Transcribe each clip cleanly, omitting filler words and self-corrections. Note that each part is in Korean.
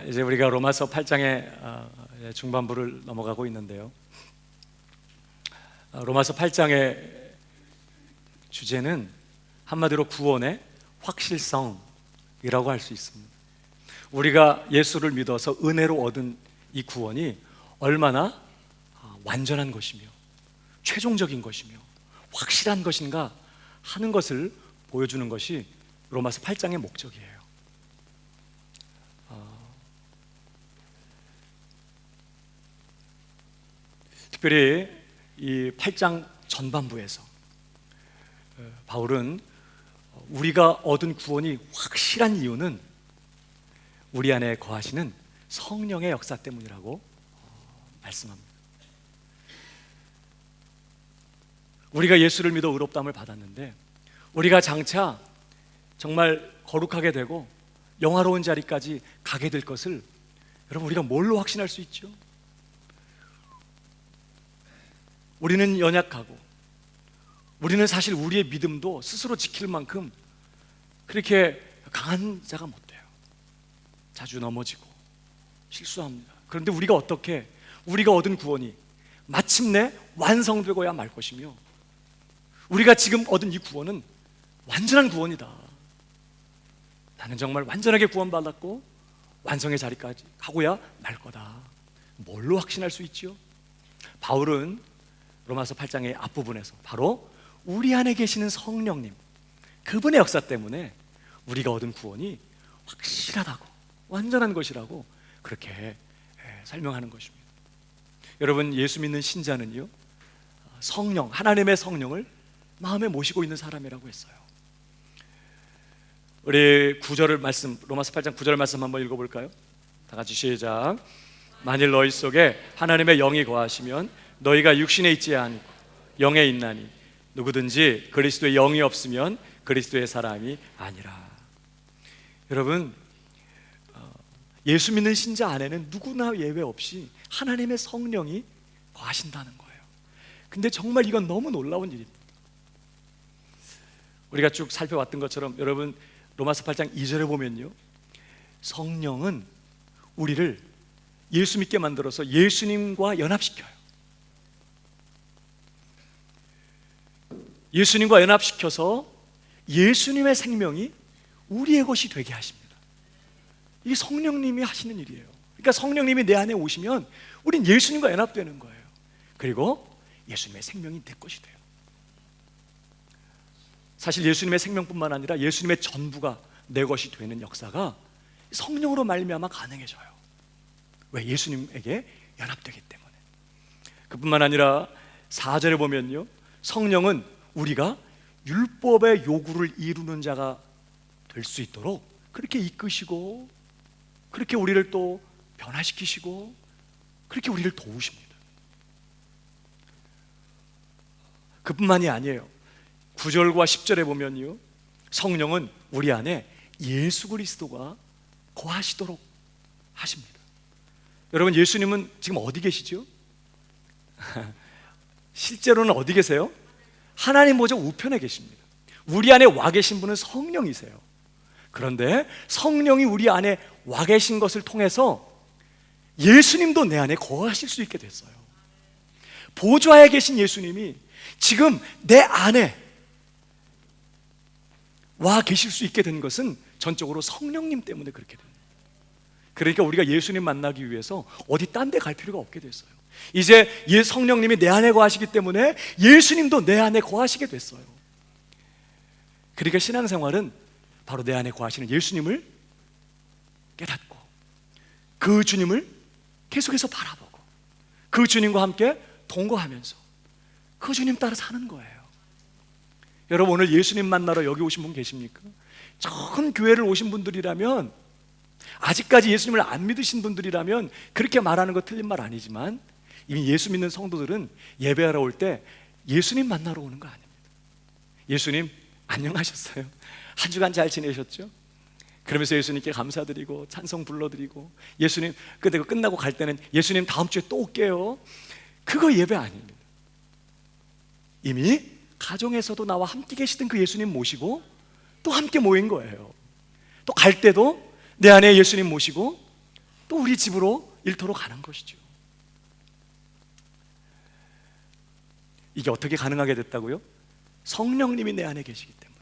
이제 우리가 로마서 8장의 중반부를 넘어가고 있는데요. 로마서 8장의 주제는 한마디로 구원의 확실성이라고 할 수 있습니다. 우리가 예수를 믿어서 은혜로 얻은 이 구원이 얼마나 완전한 것이며 최종적인 것이며 확실한 것인가 하는 것을 보여주는 것이 로마서 8장의 목적이에요. 특별히 이 8장 전반부에서 바울은 우리가 얻은 구원이 확실한 이유는 우리 안에 거하시는 성령의 역사 때문이라고 말씀합니다. 우리가 예수를 믿어 의롭다함을 받았는데 우리가 장차 정말 거룩하게 되고 영화로운 자리까지 가게 될 것을 여러분 우리가 뭘로 확신할 수 있죠? 우리는 연약하고 우리는 사실 우리의 믿음도 스스로 지킬 만큼 그렇게 강한 자가 못 돼요. 자주 넘어지고 실수합니다. 그런데 우리가 어떻게 우리가 얻은 구원이 마침내 완성되고야 말 것이며 우리가 지금 얻은 이 구원은 완전한 구원이다. 나는 정말 완전하게 구원받았고 완성의 자리까지 가고야 말 거다. 뭘로 확신할 수 있죠? 바울은 로마서 8장의 앞부분에서 바로 우리 안에 계시는 성령님, 그분의 역사 때문에 우리가 얻은 구원이 확실하다고 완전한 것이라고 그렇게 설명하는 것입니다. 여러분, 예수 믿는 신자는요, 성령, 하나님의 성령을 마음에 모시고 있는 사람이라고 했어요. 우리 9절 말씀, 로마서 8장 9절 말씀 한번 읽어볼까요? 다 같이 시작. 만일 너희 속에 하나님의 영이 거하시면 너희가 육신에 있지 않고 영에 있나니 누구든지 그리스도의 영이 없으면 그리스도의 사람이 아니라. 여러분, 예수 믿는 신자 안에는 누구나 예외 없이 하나님의 성령이 거하신다는 거예요. 근데 정말 이건 너무 놀라운 일입니다. 우리가 쭉 살펴왔던 것처럼 여러분 로마서 8장 2절에 보면요, 성령은 우리를 예수 믿게 만들어서 예수님과 연합시켜요. 예수님과 연합시켜서 예수님의 생명이 우리의 것이 되게 하십니다. 이게 성령님이 하시는 일이에요. 그러니까 성령님이 내 안에 오시면 우린 예수님과 연합되는 거예요. 그리고 예수님의 생명이 내 것이 돼요. 사실 예수님의 생명뿐만 아니라 예수님의 전부가 내 것이 되는 역사가 성령으로 말미암아 가능해져요. 왜? 예수님에게 연합되기 때문에. 그뿐만 아니라 4절에 보면요, 성령은 우리가 율법의 요구를 이루는 자가 될 수 있도록 그렇게 이끄시고 그렇게 우리를 또 변화시키시고 그렇게 우리를 도우십니다. 그뿐만이 아니에요. 9절과 10절에 보면요, 성령은 우리 안에 예수 그리스도가 거하시도록 하십니다. 여러분, 예수님은 지금 어디 계시죠? 실제로는 어디 계세요? 하나님 보좌 우편에 계십니다. 우리 안에 와 계신 분은 성령이세요. 그런데 성령이 우리 안에 와 계신 것을 통해서 예수님도 내 안에 거하실 수 있게 됐어요. 보좌에 계신 예수님이 지금 내 안에 와 계실 수 있게 된 것은 전적으로 성령님 때문에 그렇게 됩니다. 그러니까 우리가 예수님 만나기 위해서 어디 딴 데 갈 필요가 없게 됐어요. 이제 성령님이 내 안에 거하시기 때문에 예수님도 내 안에 거하시게 됐어요. 그러니까 신앙생활은 바로 내 안에 거하시는 예수님을 깨닫고 그 주님을 계속해서 바라보고 그 주님과 함께 동거하면서 그 주님 따라 사는 거예요. 여러분, 오늘 예수님 만나러 여기 오신 분 계십니까? 전 교회를 오신 분들이라면, 아직까지 예수님을 안 믿으신 분들이라면 그렇게 말하는 거 틀린 말 아니지만 이미 예수 믿는 성도들은 예배하러 올 때 예수님 만나러 오는 거 아닙니다. 예수님 안녕하셨어요? 한 주간 잘 지내셨죠? 그러면서 예수님께 감사드리고 찬송 불러드리고, 예수님 그때 끝나고 갈 때는 예수님 다음 주에 또 올게요. 그거 예배 아닙니다. 이미 가정에서도 나와 함께 계시던 그 예수님 모시고 또 함께 모인 거예요. 또 갈 때도 내 안에 예수님 모시고 또 우리 집으로 일터로 가는 것이죠. 이게 어떻게 가능하게 됐다고요? 성령님이 내 안에 계시기 때문에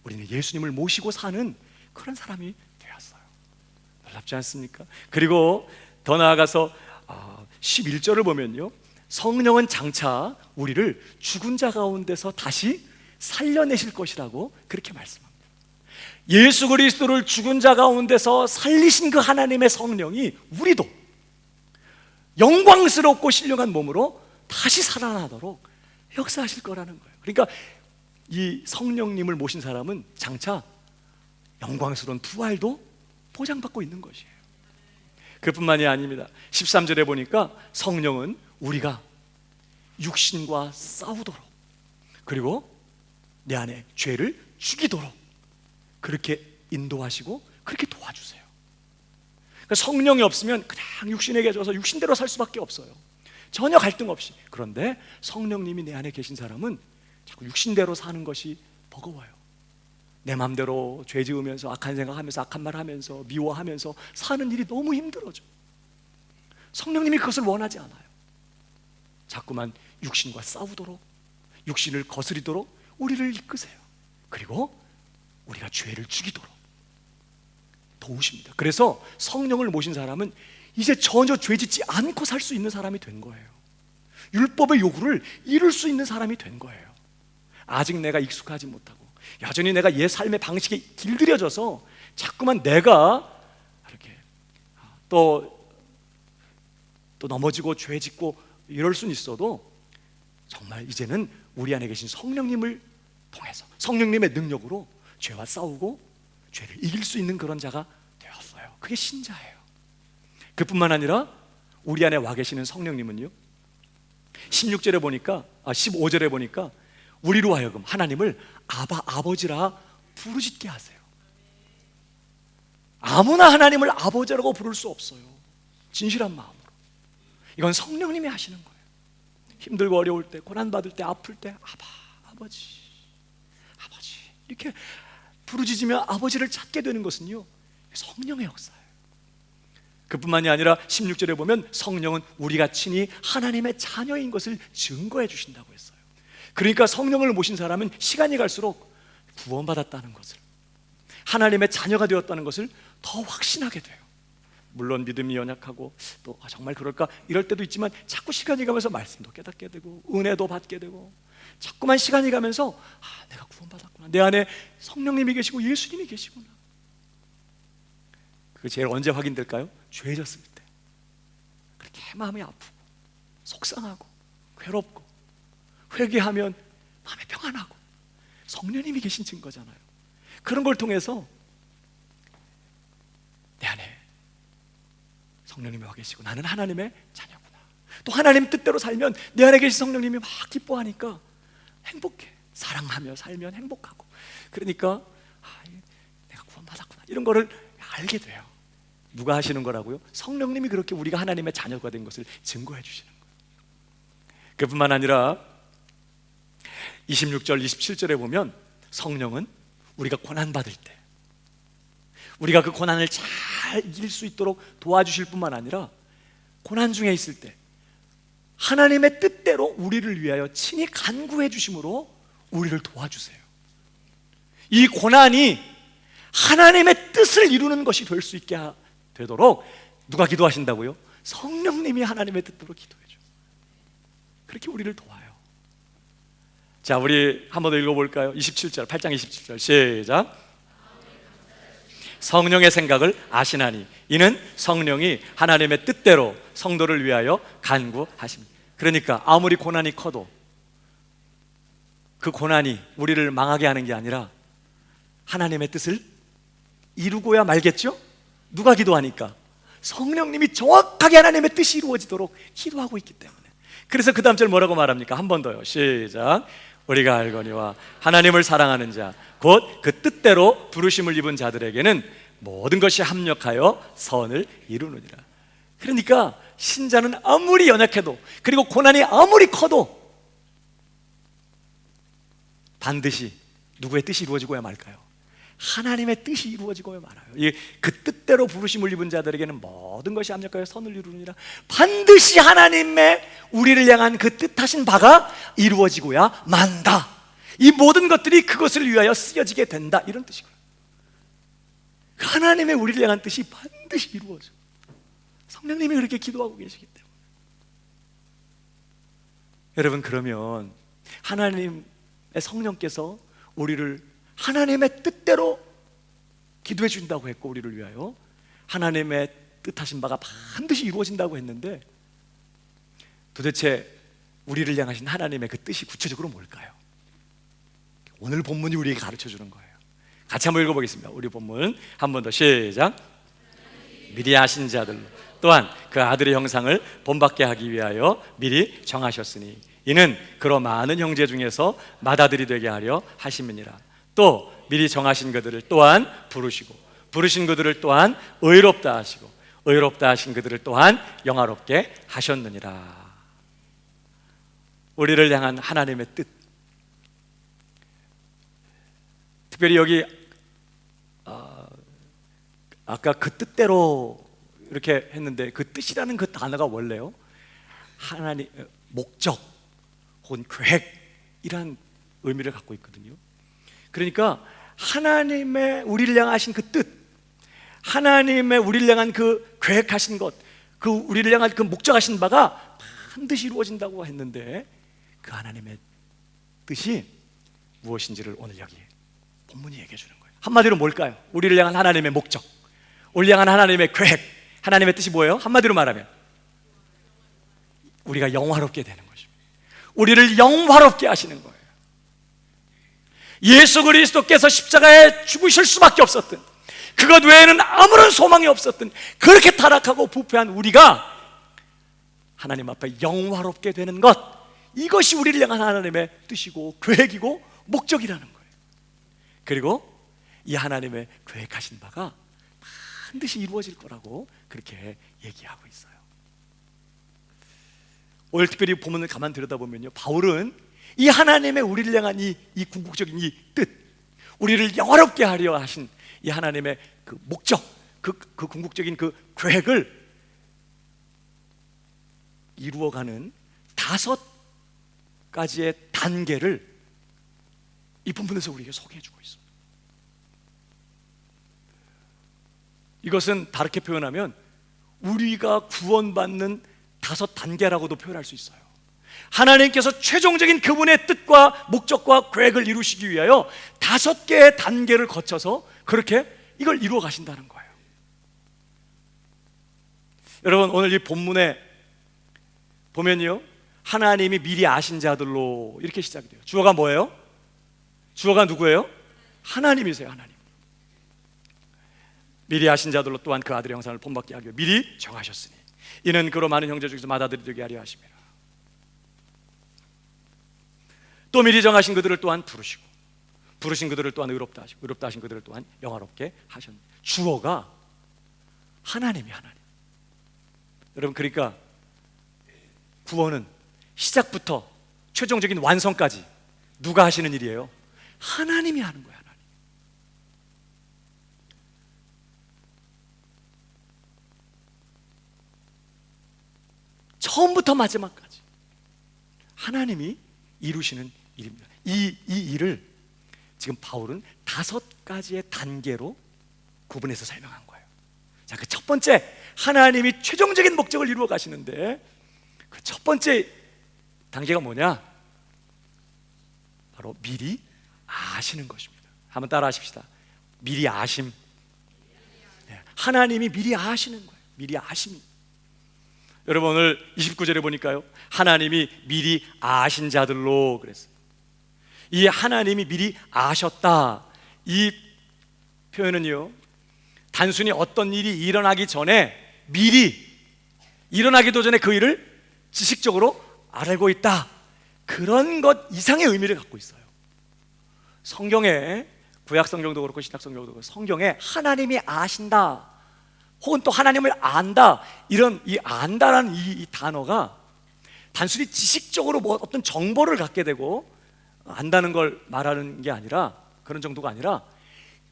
우리는 예수님을 모시고 사는 그런 사람이 되었어요. 놀랍지 않습니까? 그리고 더 나아가서 11절을 보면요, 성령은 장차 우리를 죽은 자 가운데서 다시 살려내실 것이라고 그렇게 말씀합니다. 예수 그리스도를 죽은 자 가운데서 살리신 그 하나님의 성령이 우리도 영광스럽고 신령한 몸으로 다시 살아나도록 역사하실 거라는 거예요. 그러니까 이 성령님을 모신 사람은 장차 영광스러운 부활도 보장받고 있는 것이에요. 그뿐만이 아닙니다. 13절에 보니까 성령은 우리가 육신과 싸우도록, 그리고 내 안에 죄를 죽이도록 그렇게 인도하시고 그렇게 도와주세요. 그러니까 성령이 없으면 그냥 육신에게 져서 육신대로 살 수밖에 없어요. 전혀 갈등 없이. 그런데 성령님이 내 안에 계신 사람은 자꾸 육신대로 사는 것이 버거워요. 내 마음대로 죄 지으면서 악한 생각하면서 악한 말 하면서 미워하면서 사는 일이 너무 힘들어져. 성령님이 그것을 원하지 않아요. 자꾸만 육신과 싸우도록, 육신을 거스리도록 우리를 이끄세요. 그리고 우리가 죄를 죽이도록 도우십니다. 그래서 성령을 모신 사람은 이제 전혀 죄 짓지 않고 살 수 있는 사람이 된 거예요. 율법의 요구를 이룰 수 있는 사람이 된 거예요. 아직 내가 익숙하지 못하고 여전히 내가 옛 삶의 방식에 길들여져서 자꾸만 내가 이렇게 또 넘어지고 죄 짓고 이럴 수는 있어도 정말 이제는 우리 안에 계신 성령님을 통해서 성령님의 능력으로 죄와 싸우고 죄를 이길 수 있는 그런 자가 되었어요. 그게 신자예요. 그뿐만 아니라 우리 안에 와 계시는 성령님은요, 16절에 보니까 15절에 보니까 우리로 하여금 하나님을 아바, 아버지라 부르짖게 하세요. 아무나 하나님을 아버지라고 부를 수 없어요. 진실한 마음으로. 이건 성령님이 하시는 거예요. 힘들고 어려울 때, 고난받을 때, 아플 때 아바, 아버지, 아버지 이렇게 부르짖으며 아버지를 찾게 되는 것은요, 성령의 역사예요. 그뿐만이 아니라 16절에 보면 성령은 우리가 친히 하나님의 자녀인 것을 증거해 주신다고 했어요. 그러니까 성령을 모신 사람은 시간이 갈수록 구원받았다는 것을, 하나님의 자녀가 되었다는 것을 더 확신하게 돼요. 물론 믿음이 연약하고 또 정말 그럴까 이럴 때도 있지만 자꾸 시간이 가면서 말씀도 깨닫게 되고 은혜도 받게 되고 자꾸만 시간이 가면서 내가 구원받았구나, 내 안에 성령님이 계시고 예수님이 계시구나. 그게 제일 언제 확인될까요? 죄졌을 때. 그렇게 마음이 아프고 속상하고 괴롭고 회개하면 마음이 평안하고 성령님이 계신 증거잖아요. 그런 걸 통해서 내 안에 성령님이 와 계시고 나는 하나님의 자녀구나, 또 하나님 뜻대로 살면 내 안에 계신 성령님이 막 기뻐하니까 행복해. 사랑하며 살면 행복하고, 그러니까 내가 구원받았구나 이런 거를 알게 돼요. 누가 하시는 거라고요? 성령님이 그렇게 우리가 하나님의 자녀가 된 것을 증거해 주시는 거예요. 그뿐만 아니라 26절, 27절에 보면 성령은 우리가 고난받을 때 우리가 그 고난을 잘 이길 수 있도록 도와주실 뿐만 아니라 고난 중에 있을 때 하나님의 뜻대로 우리를 위하여 친히 간구해 주심으로 우리를 도와주세요. 이 고난이 하나님의 뜻을 이루는 것이 될 수 있게 되도록 누가 기도하신다고요? 성령님이 하나님의 뜻대로 기도해 줘요. 그렇게 우리를 도와요. 자, 우리 한 번 더 읽어볼까요? 27절, 8장 27절 시작. 성령의 생각을 아시나니 이는 성령이 하나님의 뜻대로 성도를 위하여 간구하십니다. 그러니까 아무리 고난이 커도 그 고난이 우리를 망하게 하는 게 아니라 하나님의 뜻을 이루고야 말겠죠? 누가 기도하니까? 성령님이 정확하게 하나님의 뜻이 이루어지도록 기도하고 있기 때문에. 그래서 그 다음 절 뭐라고 말합니까? 한 번 더요. 시작. 우리가 알거니와 하나님을 사랑하는 자 곧 그 뜻대로 부르심을 입은 자들에게는 모든 것이 합력하여 선을 이루느니라. 그러니까 신자는 아무리 연약해도, 그리고 고난이 아무리 커도 반드시 누구의 뜻이 이루어지고야 말까요? 하나님의 뜻이 이루어지고 말아요. 그 뜻대로 부르심을 입은 자들에게는 모든 것이 합력하여 선을 이루느니라. 반드시 하나님의 우리를 향한 그 뜻하신 바가 이루어지고야 만다. 이 모든 것들이 그것을 위하여 쓰여지게 된다, 이런 뜻이고요. 하나님의 우리를 향한 뜻이 반드시 이루어져. 성령님이 그렇게 기도하고 계시기 때문에. 여러분, 그러면 하나님의 성령께서 우리를 하나님의 뜻대로 기도해 준다고 했고, 우리를 위하여 하나님의 뜻하신 바가 반드시 이루어진다고 했는데, 도대체 우리를 향하신 하나님의 그 뜻이 구체적으로 뭘까요? 오늘 본문이 우리에게 가르쳐 주는 거예요. 같이 한번 읽어보겠습니다. 우리 본문 한 번 더 시작. 미리 아신 자들 또한 그 아들의 형상을 본받게 하기 위하여 미리 정하셨으니 이는 그로 많은 형제 중에서 맏아들이 되게 하려 하심이니라. 또 미리 정하신 그들을 또한 부르시고 부르신 그들을 또한 의롭다 하시고 의롭다 하신 그들을 또한 영화롭게 하셨느니라. 우리를 향한 하나님의 뜻, 특별히 여기 아까 그 뜻대로 이렇게 했는데, 그 뜻이라는 그 단어가 원래요, 하나님 목적 혹은 계획이란 의미를 갖고 있거든요. 그러니까 하나님의 우리를 향하신 그 뜻, 하나님의 우리를 향한 그 계획하신 것, 그 우리를 향한 그 목적하신 바가 반드시 이루어진다고 했는데, 그 하나님의 뜻이 무엇인지를 오늘 여기 본문이 얘기해 주는 거예요. 한마디로 뭘까요? 우리를 향한 하나님의 목적, 우리를 향한 하나님의 계획, 하나님의 뜻이 뭐예요? 한마디로 말하면 우리가 영화롭게 되는 것입니다. 우리를 영화롭게 하시는 거예요. 예수 그리스도께서 십자가에 죽으실 수밖에 없었던, 그것 외에는 아무런 소망이 없었던 그렇게 타락하고 부패한 우리가 하나님 앞에 영화롭게 되는 것, 이것이 우리를 향한 하나님의 뜻이고 계획이고 목적이라는 거예요. 그리고 이 하나님의 계획하신 바가 반드시 이루어질 거라고 그렇게 얘기하고 있어요. 오늘 특별히 본문을 가만 들여다보면요, 바울은 이 하나님의 우리를 향한 이 궁극적인 이 뜻, 우리를 영화롭게 하려 하신 이 하나님의 그 목적, 그 궁극적인 그 계획을 이루어가는 5가지의 단계를 이 본문에서 우리에게 소개해주고 있습니다. 이것은 다르게 표현하면 우리가 구원받는 5단계라고도 표현할 수 있어요. 하나님께서 최종적인 그분의 뜻과 목적과 계획을 이루시기 위하여 5개의 단계를 거쳐서 그렇게 이걸 이루어 가신다는 거예요. 여러분, 오늘 이 본문에 보면요, 하나님이 미리 아신 자들로 이렇게 시작이 돼요. 주어가 뭐예요? 주어가 누구예요? 하나님이세요. 하나님. 미리 아신 자들로 또한 그 아들의 형상을 본받게 하기 위해 미리 정하셨으니 이는 그로 많은 형제 중에서 맏아들이 되게 하려 하심이라. 또 미리 정하신 그들을 또한 부르시고 부르신 그들을 또한 의롭다 하시고 의롭다 하신 그들을 또한 영화롭게 하셨네. 주어가 하나님이 하나님. 여러분, 그러니까 구원은 시작부터 최종적인 완성까지 누가 하시는 일이에요? 하나님이 하는 거예요. 하나님. 처음부터 마지막까지 하나님이 이루시는 일입니다. 이 일을 지금 바울은 5가지의 단계로 구분해서 설명한 거예요. 자, 그 첫 번째, 하나님이 최종적인 목적을 이루어 가시는데 그 첫 번째 단계가 뭐냐? 바로 미리 아시는 것입니다. 한번 따라 하십시다. 미리 아심. 하나님이 미리 아시는 거예요. 미리 아심. 여러분, 오늘 29절에 보니까요, 하나님이 미리 아신 자들로 그랬어요. 이 하나님이 미리 아셨다, 이 표현은요, 단순히 어떤 일이 일어나기 전에, 미리 일어나기도 전에 그 일을 지식적으로 알고 있다, 그런 것 이상의 의미를 갖고 있어요. 성경에, 구약 성경도 그렇고 신약 성경도 그렇고, 성경에 하나님이 아신다 혹은 또 하나님을 안다, 이런 이 안다라는 이 단어가 단순히 지식적으로 뭐 어떤 정보를 갖게 되고 안다는 걸 말하는 게 아니라, 그런 정도가 아니라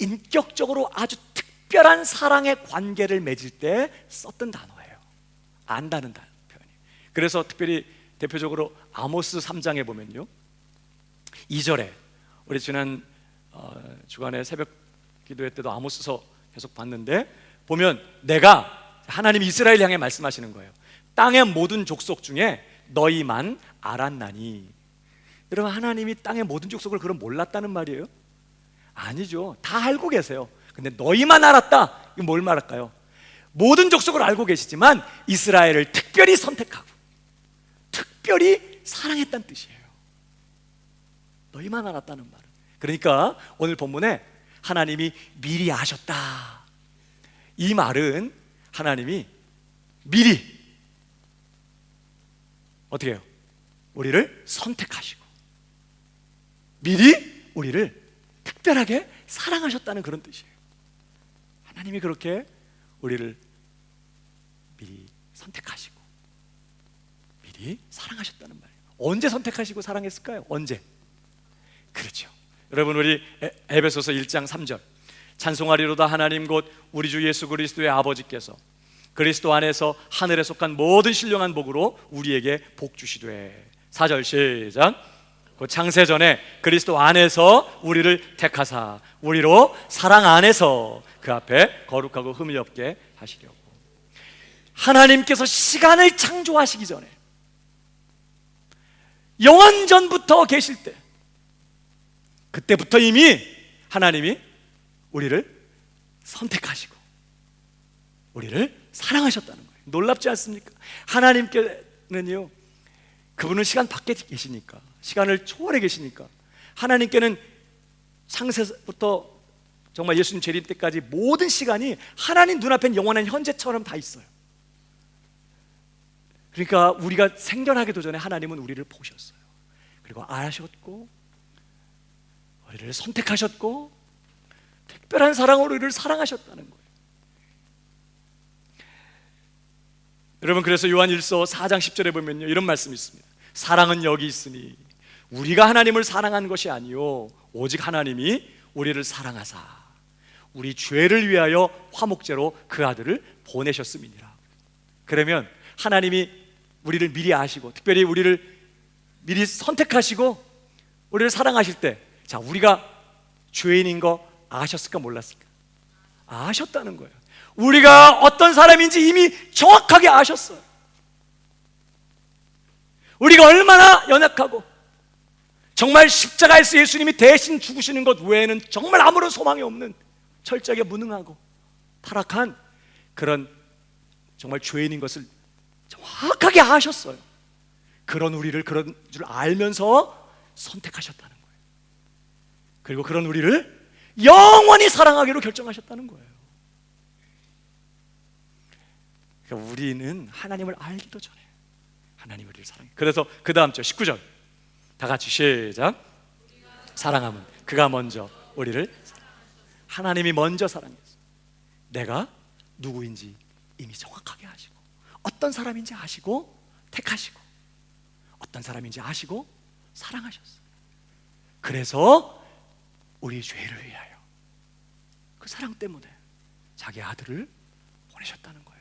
인격적으로 아주 특별한 사랑의 관계를 맺을 때 썼던 단어예요. 안다는 표현이. 그래서 특별히 대표적으로 아모스 3장에 보면요, 2절에 우리 지난 주간에 새벽 기도회 때도 아모스서 계속 봤는데 보면, 내가 하나님이 이스라엘 향해 말씀하시는 거예요. 땅의 모든 족속 중에 너희만 알았나니. 여러분, 하나님이 땅의 모든 족속을 그럼 몰랐다는 말이에요? 아니죠. 다 알고 계세요. 근데 너희만 알았다, 이거 뭘 말할까요? 모든 족속을 알고 계시지만 이스라엘을 특별히 선택하고 특별히 사랑했다는 뜻이에요. 너희만 알았다는 말은. 그러니까 오늘 본문에 하나님이 미리 아셨다, 이 말은 하나님이 미리 어떻게 해요? 우리를 선택하시고 미리 우리를 특별하게 사랑하셨다는 그런 뜻이에요. 하나님이 그렇게 우리를 미리 선택하시고 미리 사랑하셨다는 말이에요. 언제 선택하시고 사랑했을까요? 언제? 그렇죠. 여러분, 우리 에베소서 1장 3절, 찬송하리로다 하나님 곧 우리 주 예수 그리스도의 아버지께서 그리스도 안에서 하늘에 속한 모든 신령한 복으로 우리에게 복 주시되. 4절 시작. 그 창세전에 그리스도 안에서 우리를 택하사 우리로 사랑 안에서 그 앞에 거룩하고 흠이 없게 하시려고. 하나님께서 시간을 창조하시기 전에, 영원 전부터 계실 때, 그때부터 이미 하나님이 우리를 선택하시고 우리를 사랑하셨다는 거예요. 놀랍지 않습니까? 하나님께는요, 그분은 시간 밖에 계시니까, 시간을 초월해 계시니까, 하나님께는 창세부터 정말 예수님 재림 때까지 모든 시간이 하나님 눈앞엔 영원한 현재처럼 다 있어요. 그러니까 우리가 생겨나기도 전에 하나님은 우리를 보셨어요. 그리고 아셨고 우리를 선택하셨고 특별한 사랑으로 우리를 사랑하셨다는 거예요. 여러분, 그래서 요한 1서 4장 10절에 보면요, 이런 말씀이 있습니다. 사랑은 여기 있으니 우리가 하나님을 사랑한 것이 아니요 오직 하나님이 우리를 사랑하사 우리 죄를 위하여 화목제로 그 아들을 보내셨음이니라. 그러면 하나님이 우리를 미리 아시고 특별히 우리를 미리 선택하시고 우리를 사랑하실 때, 자, 우리가 죄인인 거 아셨을까 몰랐을까? 아셨다는 거예요. 우리가 어떤 사람인지 이미 정확하게 아셨어요. 우리가 얼마나 연약하고 정말 십자가에서 예수님이 대신 죽으시는 것 외에는 정말 아무런 소망이 없는 철저하게 무능하고 타락한 그런 정말 죄인인 것을 정확하게 아셨어요. 그런 우리를 그런 줄 알면서 선택하셨다는 거예요. 그리고 그런 우리를 영원히 사랑하기로 결정하셨다는 거예요. 그러니까 우리는 하나님을 알기도 전에 하나님 우리를 사랑해요. 그래서 그 다음 절 19절 다 같이 시작. 사랑하면 그가 먼저 우리를 하나님이 먼저 사랑했어요. 내가 누구인지 이미 정확하게 아시고 어떤 사람인지 아시고 택하시고 어떤 사람인지 아시고 사랑하셨어요. 그래서 우리 죄를 위하여 그 사랑 때문에 자기 아들을 보내셨다는 거예요.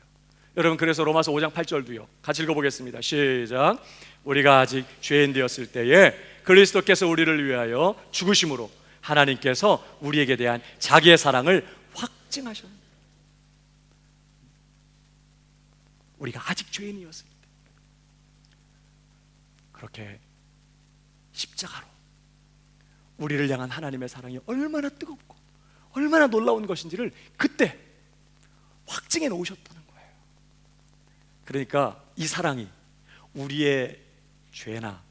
여러분, 그래서 로마서 5장 8절도요 같이 읽어보겠습니다. 시작. 우리가 아직 죄인 되었을 때에 그리스도께서 우리를 위하여 죽으심으로 하나님께서 우리에게 대한 자기의 사랑을 확증하셨습니다. 우리가 아직 죄인이었을 때 그렇게 십자가로 우리를 향한 하나님의 사랑이 얼마나 뜨겁고 얼마나 놀라운 것인지를 그때 확증해 놓으셨다는 거예요. 그러니까 이 사랑이 우리의 죄나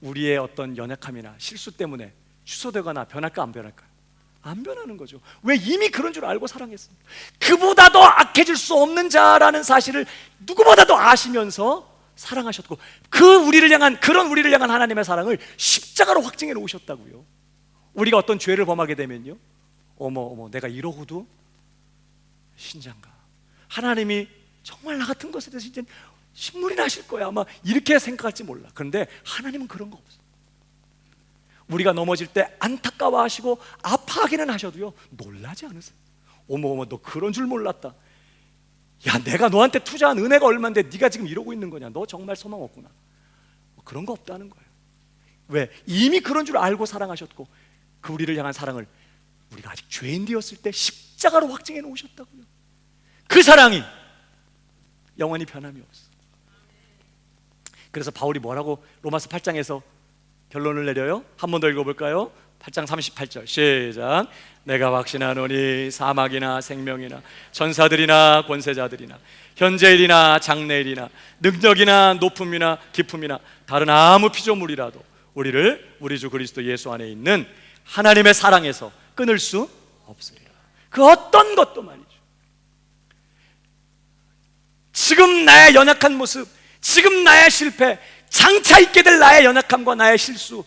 우리의 어떤 연약함이나 실수 때문에 취소되거나 변할까 안 변할까요? 안 변하는 거죠. 왜? 이미 그런 줄 알고 사랑했습니다. 그보다도 악해질 수 없는 자라는 사실을 누구보다도 아시면서 사랑하셨고 그런 우리를 향한 하나님의 사랑을 십자가로 확증해 놓으셨다고요. 우리가 어떤 죄를 범하게 되면요, 어머 내가 이러고도 신자인가? 하나님이 정말 나 같은 것에 대해서 이제 신물이 나실 거야 아마 이렇게 생각할지 몰라. 그런데 하나님은 그런 거 없어요. 우리가 넘어질 때 안타까워하시고 아파하기는 하셔도요, 놀라지 않으세요. 어머 너 그런 줄 몰랐다. 야, 내가 너한테 투자한 은혜가 얼만데 네가 지금 이러고 있는 거냐. 너 정말 소망 없구나. 그런 거 없다는 거예요. 왜? 이미 그런 줄 알고 사랑하셨고, 그 우리를 향한 사랑을 우리가 아직 죄인 되었을 때 십자가로 확증해 놓으셨다고요. 그 사랑이 영원히 변함이 없어. 그래서 바울이 뭐라고 로마서 8장에서 결론을 내려요? 한 번 더 읽어볼까요? 8장 38절 시작. 내가 확신하노니 사막이나 생명이나 전사들이나 권세자들이나 현재일이나 장래일이나 능력이나 높음이나 깊음이나 다른 아무 피조물이라도 우리를 우리 주 그리스도 예수 안에 있는 하나님의 사랑에서 끊을 수 없으리라. 그 어떤 것도 말이죠. 지금 나의 연약한 모습, 지금 나의 실패, 장차 있게 될 나의 연약함과 나의 실수,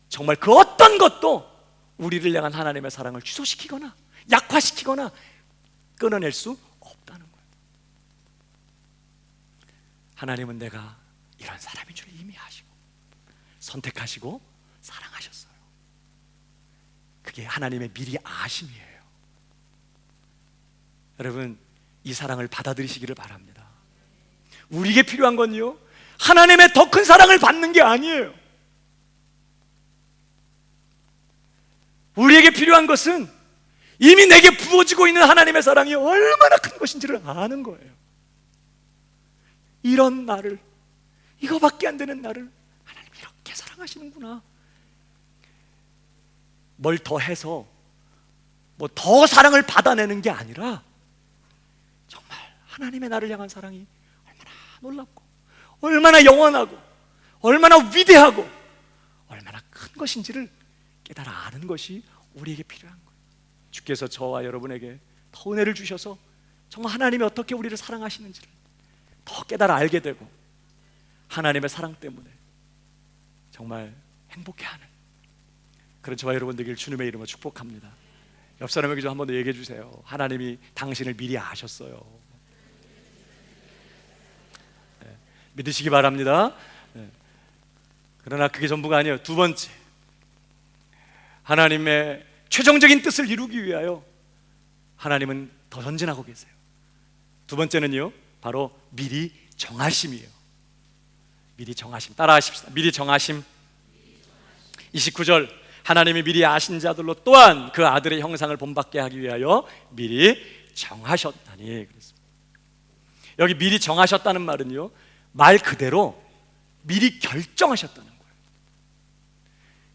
정말 그 어떤 것도 우리를 향한 하나님의 사랑을 취소시키거나 약화시키거나 끊어낼 수 없다는 거예요. 하나님은 내가 이런 사람인 줄 이미 아시고 선택하시고 사랑하셨어요. 그게 하나님의 미리 아심이에요. 여러분, 이 사랑을 받아들이시기를 바랍니다. 우리에게 필요한 건요, 하나님의 더 큰 사랑을 받는 게 아니에요. 우리에게 필요한 것은 이미 내게 부어지고 있는 하나님의 사랑이 얼마나 큰 것인지를 아는 거예요. 이런 나를, 이거밖에 안 되는 나를 하나님 이렇게 사랑하시는구나. 뭘 더 해서 뭐 더 사랑을 받아내는 게 아니라 정말 하나님의 나를 향한 사랑이 얼마나 놀랍고 얼마나 영원하고 얼마나 위대하고 얼마나 큰 것인지를 깨달아 아는 것이 우리에게 필요한 거예요. 주께서 저와 여러분에게 더 은혜를 주셔서 정말 하나님이 어떻게 우리를 사랑하시는지를 더 깨달아 알게 되고 하나님의 사랑 때문에 정말 행복해하는 그런 저와 여러분 되길 주님의 이름으로 축복합니다. 옆 사람에게 좀 한 번 더 얘기해 주세요. 하나님이 당신을 미리 아셨어요. 네, 믿으시기 바랍니다. 네. 그러나 그게 전부가 아니에요. 두 번째, 하나님의 최종적인 뜻을 이루기 위하여 하나님은 더 전진하고 계세요. 두 번째는요, 바로 미리 정하심이에요. 미리 정하심. 따라하십시다. 미리 정하심. 29절, 하나님이 미리 아신 자들로 또한 그 아들의 형상을 본받게 하기 위하여 미리 정하셨다니 그랬습니다. 여기 미리 정하셨다는 말은요, 말 그대로 미리 결정하셨다는 거예요.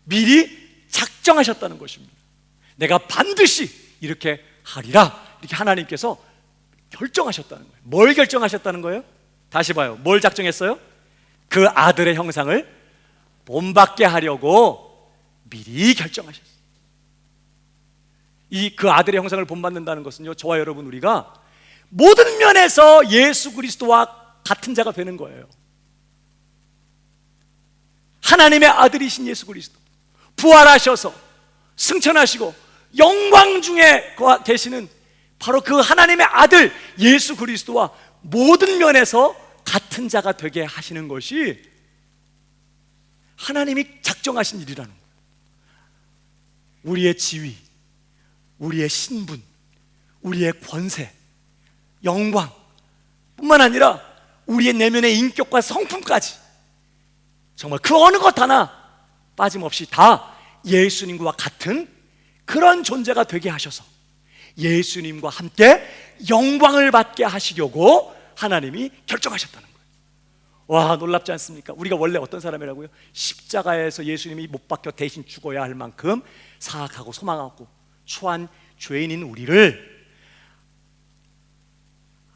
미리 작정하셨다는 것입니다. 내가 반드시 이렇게 하리라, 이렇게 하나님께서 결정하셨다는 거예요. 뭘 결정하셨다는 거예요? 다시 봐요. 뭘 작정했어요? 그 아들의 형상을 본받게 하려고 미리 결정하셨어요. 이 그 아들의 형상을 본받는다는 것은요, 저와 여러분 우리가 모든 면에서 예수 그리스도와 같은 자가 되는 거예요. 하나님의 아들이신 예수 그리스도, 부활하셔서 승천하시고 영광 중에 계시는 바로 그 하나님의 아들 예수 그리스도와 모든 면에서 같은 자가 되게 하시는 것이 하나님이 작정하신 일이라는 거예요. 우리의 지위, 우리의 신분, 우리의 권세, 영광 뿐만 아니라 우리의 내면의 인격과 성품까지 정말 그 어느 것 하나 빠짐없이 다 예수님과 같은 그런 존재가 되게 하셔서 예수님과 함께 영광을 받게 하시려고 하나님이 결정하셨다는 거예요. 와, 놀랍지 않습니까? 우리가 원래 어떤 사람이라고요? 십자가에서 예수님이 못 박혀 대신 죽어야 할 만큼 사악하고 소망하고 추한 죄인인 우리를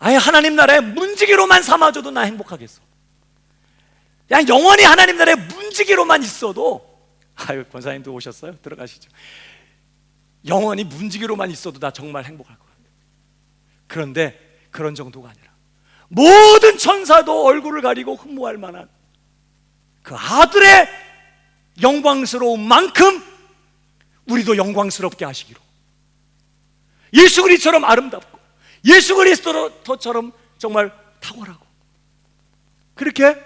아예 하나님 나라의 문지기로만 삼아줘도 나 행복하겠어. 그냥 영원히 하나님 나라의 문지기로만 있어도, 아유, 권사님도 오셨어요? 들어가시죠. 영원히 문지기로만 있어도 나 정말 행복할 것 같아요. 그런데 그런 정도가 아니라 모든 천사도 얼굴을 가리고 흠모할 만한 그 아들의 영광스러운 만큼 우리도 영광스럽게 하시기로, 예수 그리스도처럼 아름답고 예수 그리스도처럼 정말 탁월하고 그렇게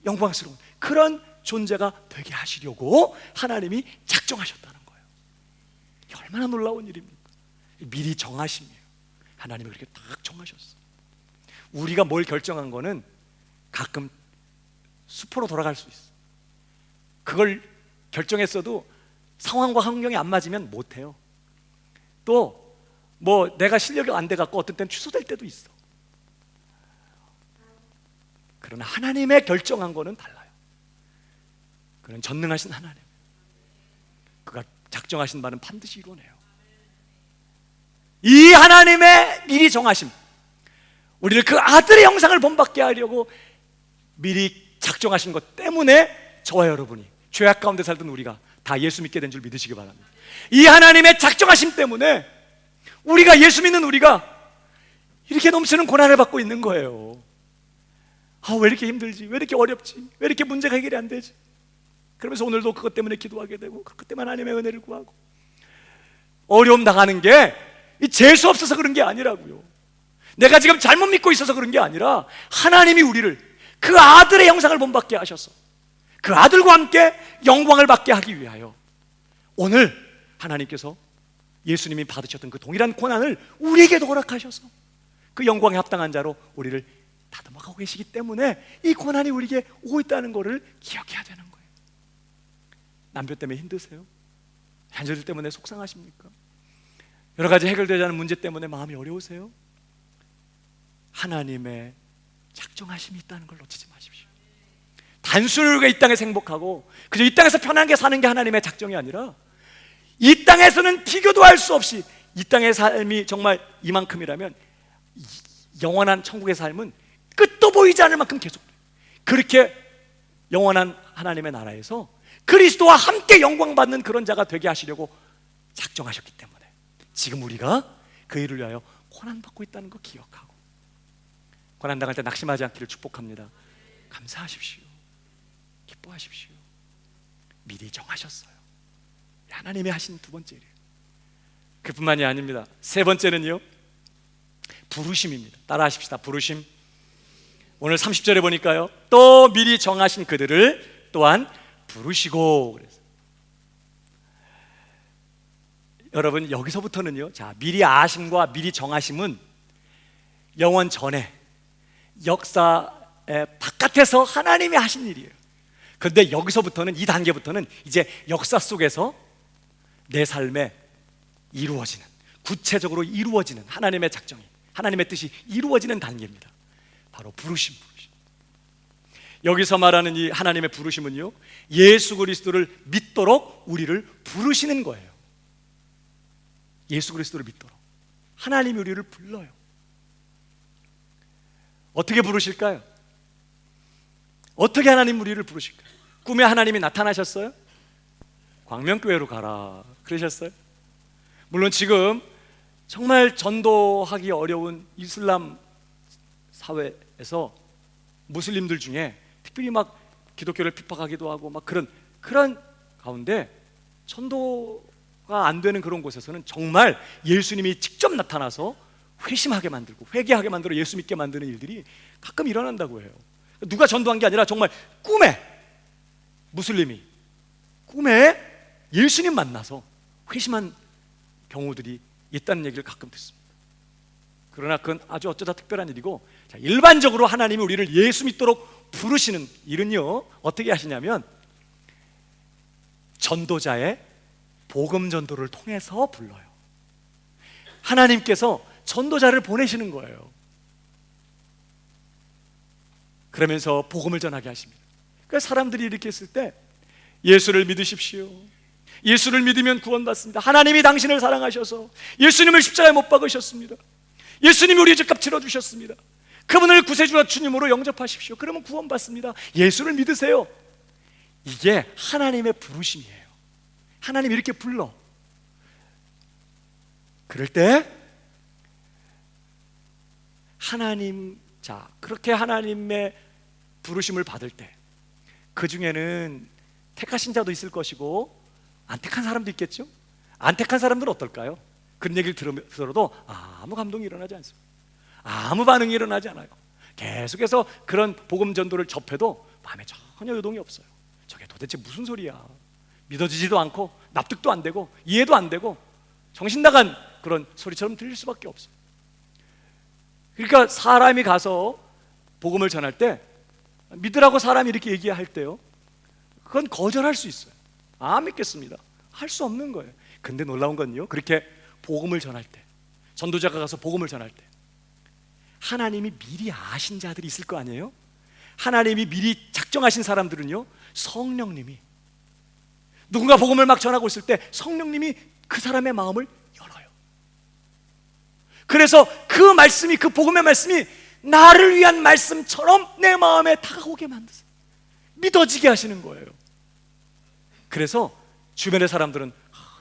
영광스러운 그런 존재가 되게 하시려고 하나님이 작정하셨다는 거예요. 이게 얼마나 놀라운 일입니까? 미리 정하심이에요. 하나님이 그렇게 딱 정하셨어. 우리가 뭘 결정한 거는 가끔 수포로 돌아갈 수 있어. 그걸 결정했어도 상황과 환경이 안 맞으면 못해요. 또 뭐 내가 실력이 안 돼갖고 어떤 때는 취소될 때도 있어. 그러나 하나님의 결정한 거는 달라요. 그는 전능하신 하나님, 그가 작정하신 바는 반드시 이루어내요. 이 하나님의 미리 정하심, 우리를 그 아들의 형상을 본받게 하려고 미리 작정하신 것 때문에 저와 여러분이 죄악 가운데 살던 우리가 다 예수 믿게 된 줄 믿으시기 바랍니다. 이 하나님의 작정하심 때문에 우리가, 예수 믿는 우리가 이렇게 넘치는 고난을 받고 있는 거예요. 왜 이렇게 힘들지? 왜 이렇게 어렵지? 왜 이렇게 문제가 해결이 안 되지? 그러면서 오늘도 그것 때문에 기도하게 되고, 그것 때문에 하나님의 은혜를 구하고, 어려움 당하는 게 재수 없어서 그런 게 아니라고요. 내가 지금 잘못 믿고 있어서 그런 게 아니라 하나님이 우리를 그 아들의 형상을 본받게 하셔서 그 아들과 함께 영광을 받게 하기 위하여 오늘 하나님께서 예수님이 받으셨던 그 동일한 고난을 우리에게도 허락하셔서 그 영광에 합당한 자로 우리를 다듬어가고 계시기 때문에 이 고난이 우리에게 오고 있다는 것을 기억해야 되는 거예요. 남편 때문에 힘드세요? 자녀들 때문에 속상하십니까? 여러 가지 해결되지 않은 문제 때문에 마음이 어려우세요? 하나님의 작정하심이 있다는 걸 놓치지 마십시오. 단순히 우리가 이 땅에서 행복하고 그저 이 땅에서 편하게 사는 게 하나님의 작정이 아니라 이 땅에서는 비교도 할 수 없이 이 땅의 삶이 정말 이만큼이라면 영원한 천국의 삶은 끝도 보이지 않을 만큼 계속돼요. 그렇게 영원한 하나님의 나라에서 그리스도와 함께 영광받는 그런 자가 되게 하시려고 작정하셨기 때문에 지금 우리가 그 일을 위하여 고난받고 있다는 거 기억하고, 고난당할 때 낙심하지 않기를 축복합니다. 감사하십시오. 기뻐하십시오. 미리 정하셨어요. 하나님이 하신 두 번째 일이에요. 그뿐만이 아닙니다. 세 번째는요, 부르심입니다. 따라하십시다. 부르심. 오늘 30절에 보니까요, 또 미리 정하신 그들을 또한 부르시고 그래서 여러분 여기서부터는요, 자, 미리 아심과 미리 정하심은 영원 전에 역사의 바깥에서 하나님이 하신 일이에요. 그런데 여기서부터는, 이 단계부터는 이제 역사 속에서 내 삶에 이루어지는, 구체적으로 이루어지는 하나님의 작정이, 하나님의 뜻이 이루어지는 단계입니다. 바로 부르심. 여기서 말하는 이 하나님의 부르심은요, 예수 그리스도를 믿도록 우리를 부르시는 거예요. 예수 그리스도를 믿도록 하나님이 우리를 불러요. 어떻게 부르실까요? 어떻게 하나님 우리를 부르실까요? 꿈에 하나님이 나타나셨어요? 광명교회로 가라 그러셨어요? 물론 지금 정말 전도하기 어려운 이슬람 사회에서 무슬림들 중에 특별히 막 기독교를 핍박하기도 하고 막 그런 가운데 전도가 안 되는 그런 곳에서는 정말 예수님이 직접 나타나서 회심하게 만들고 회개하게 만들어 예수 믿게 만드는 일들이 가끔 일어난다고 해요. 누가 전도한 게 아니라 정말 꿈에, 무슬림이 꿈에 예수님 만나서 회심한 경우들이 있다는 얘기를 가끔 듣습니다. 그러나 그건 아주 어쩌다 특별한 일이고, 자, 일반적으로 하나님이 우리를 예수 믿도록 부르시는 일은요, 어떻게 하시냐면 전도자의 복음 전도를 통해서 불러요. 하나님께서 전도자를 보내시는 거예요. 그러면서 복음을 전하게 하십니다. 그래서 사람들이 이렇게 했을 때 예수를 믿으십시오. 예수를 믿으면 구원받습니다. 하나님이 당신을 사랑하셔서 예수님을 십자가에 못 박으셨습니다. 예수님이 우리의 죄값 치러주셨습니다. 그분을 구세주와 주님으로 영접하십시오. 그러면 구원받습니다. 예수를 믿으세요. 이게 하나님의 부르심이에요. 하나님이 이렇게 불러. 그럴 때 하나님, 자, 그렇게 하나님의 부르심을 받을 때 그 중에는 택하신 자도 있을 것이고 안 택한 사람도 있겠죠? 안 택한 사람들은 어떨까요? 그런 얘기를 들어도 아무 감동이 일어나지 않습니다. 아무 반응이 일어나지 않아요. 계속해서 그런 복음 전도를 접해도 마음에 전혀 요동이 없어요. 저게 도대체 무슨 소리야? 믿어지지도 않고 납득도 안 되고 이해도 안 되고 정신 나간 그런 소리처럼 들릴 수밖에 없어요. 그러니까 사람이 가서 복음을 전할 때 믿으라고 사람이 이렇게 얘기할 때요, 그건 거절할 수 있어요. 안 믿겠습니다. 할 수 없는 거예요. 근데 놀라운 건요, 그렇게 복음을 전할 때, 전도자가 가서 복음을 전할 때 하나님이 미리 아신 자들이 있을 거 아니에요? 하나님이 미리 작정하신 사람들은요, 성령님이, 누군가 복음을 막 전하고 있을 때 성령님이 그 사람의 마음을 열어요. 그래서 그 말씀이, 그 복음의 말씀이 나를 위한 말씀처럼 내 마음에 다가오게 만드세요. 믿어지게 하시는 거예요. 그래서 주변의 사람들은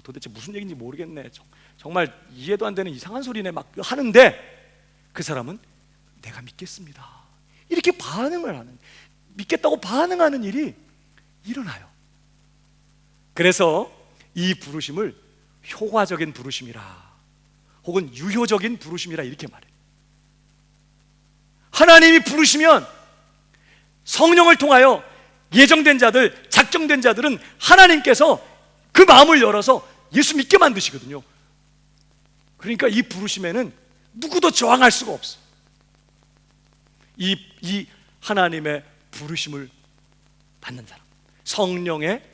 도대체 무슨 얘기인지 모르겠네, 정말 이해도 안 되는 이상한 소리네 막 하는데, 그 사람은 내가 믿겠습니다, 이렇게 반응을 하는, 믿겠다고 반응하는 일이 일어나요. 그래서 이 부르심을 효과적인 부르심이라, 혹은 유효적인 부르심이라 이렇게 말해요. 하나님이 부르시면 성령을 통하여 예정된 자들, 작정된 자들은 하나님께서 그 마음을 열어서 예수 믿게 만드시거든요. 그러니까 이 부르심에는 누구도 저항할 수가 없어. 이 하나님의 부르심을 받는 사람, 성령의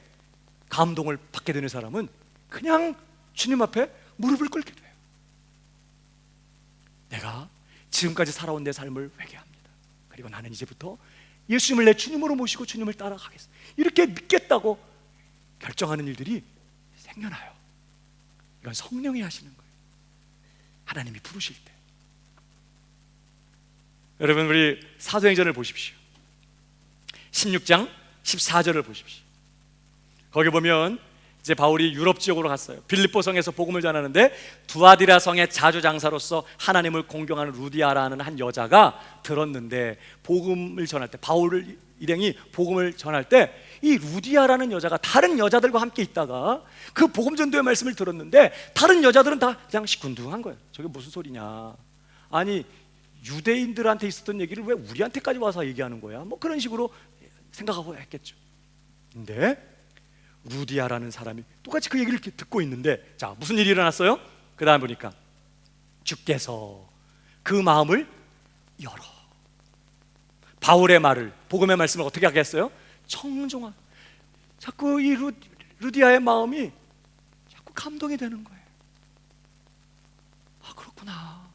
감동을 받게 되는 사람은 그냥 주님 앞에 무릎을 꿇게 돼요. 내가 지금까지 살아온 내 삶을 회개합니다. 그리고 나는 이제부터 예수님을 내 주님으로 모시고 주님을 따라가겠습니다, 이렇게 믿겠다고 결정하는 일들이 생겨나요. 이건 성령이 하시는 거예요. 하나님이 부르실 때. 여러분, 우리 사도행전을 보십시오. 16장 14절을 보십시오. 거기 보면 이제 바울이 유럽 지역으로 갔어요. 빌립보 성에서 복음을 전하는데 두아디라 성의 자주장사로서 하나님을 공경하는 루디아라는 한 여자가 들었는데, 복음을 전할 때, 바울 일행이 복음을 전할 때 이 루디아라는 여자가 다른 여자들과 함께 있다가 그 복음 전도의 말씀을 들었는데, 다른 여자들은 다 그냥 시큰둥한 거예요. 저게 무슨 소리냐, 아니 유대인들한테 있었던 얘기를 왜 우리한테까지 와서 얘기하는 거야, 뭐 그런 식으로 생각하고 했겠죠. 근데 루디아라는 사람이 똑같이 그 얘기를 듣고 있는데, 자, 무슨 일이 일어났어요? 그 다음 보니까 주께서 그 마음을 열어 바울의 말을, 복음의 말씀을 어떻게 하게 했어요? 청종한. 자꾸 이 루디아의 마음이 자꾸 감동이 되는 거예요. 아, 그렇구나,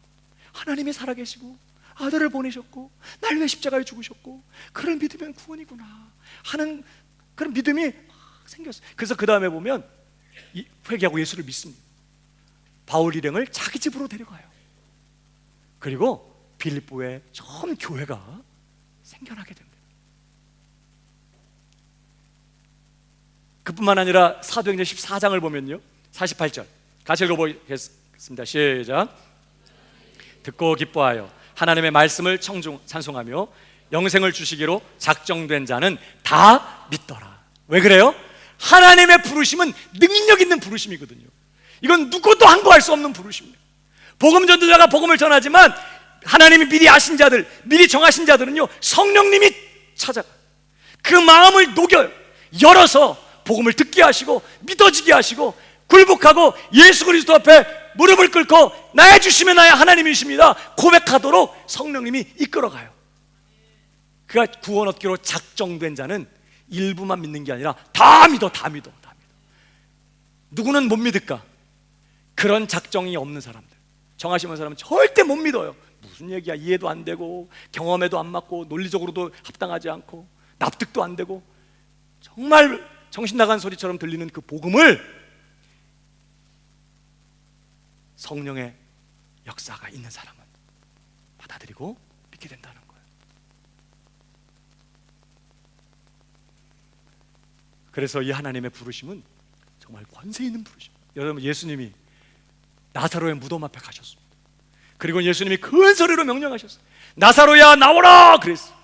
하나님이 살아계시고 아들을 보내셨고 날 위해 십자가에 죽으셨고 그를 믿으면 구원이구나 하는 그런 믿음이 생겼어요. 그래서 그 다음에 보면 회개하고 예수를 믿습니다. 바울 일행을 자기 집으로 데려가요. 그리고 빌립보에 처음 교회가 생겨나게 됩니다. 그뿐만 아니라 사도행전 14장을 보면요, 48절 같이 읽어보겠습니다. 시작. 듣고 기뻐하여 하나님의 말씀을 찬송하며 영생을 주시기로 작정된 자는 다 믿더라. 왜 그래요? 하나님의 부르심은 능력 있는 부르심이거든요. 이건 누구도 항거할 수 없는 부르심이에요. 복음 전도자가 복음을 전하지만 하나님이 미리 아신 자들, 미리 정하신 자들은요, 성령님이 찾아가 그 마음을 녹여요. 열어서 복음을 듣게 하시고 믿어지게 하시고 굴복하고 예수 그리스도 앞에 무릎을 꿇고 나의 주시면 나의 하나님이십니다 고백하도록 성령님이 이끌어가요. 그가 구원 얻기로 작정된 자는 일부만 믿는 게 아니라 다 믿어. 누구는 못 믿을까? 그런 작정이 없는 사람들, 정하시는 사람은 절대 못 믿어요. 무슨 얘기야, 이해도 안 되고 경험에도 안 맞고 논리적으로도 합당하지 않고 납득도 안 되고 정말 정신 나간 소리처럼 들리는 그 복음을 성령의 역사가 있는 사람은 받아들이고 믿게 된다는 거예요. 그래서 이 하나님의 부르심은 정말 권세 있는 부르심입니다. 여러분, 예수님이 나사로의 무덤 앞에 가셨습니다. 그리고 예수님이 큰 소리로 명령하셨어요. 나사로야 나오라 그랬어요.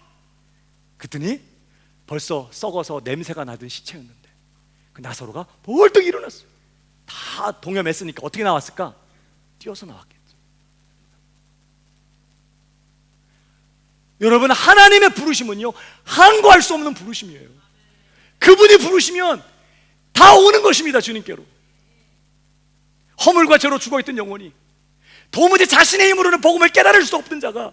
그랬더니 벌써 썩어서 냄새가 나던 시체였는데 그 나사로가 벌떡 일어났어요. 다 동여맸으니까 어떻게 나왔을까? 뛰어서 나왔겠죠. 여러분, 하나님의 부르심은요, 항거할 수 없는 부르심이에요. 그분이 부르시면 다 오는 것입니다. 주님께로. 허물과 죄로 죽어있던 영혼이, 도무지 자신의 힘으로는 복음을 깨달을 수 없던 자가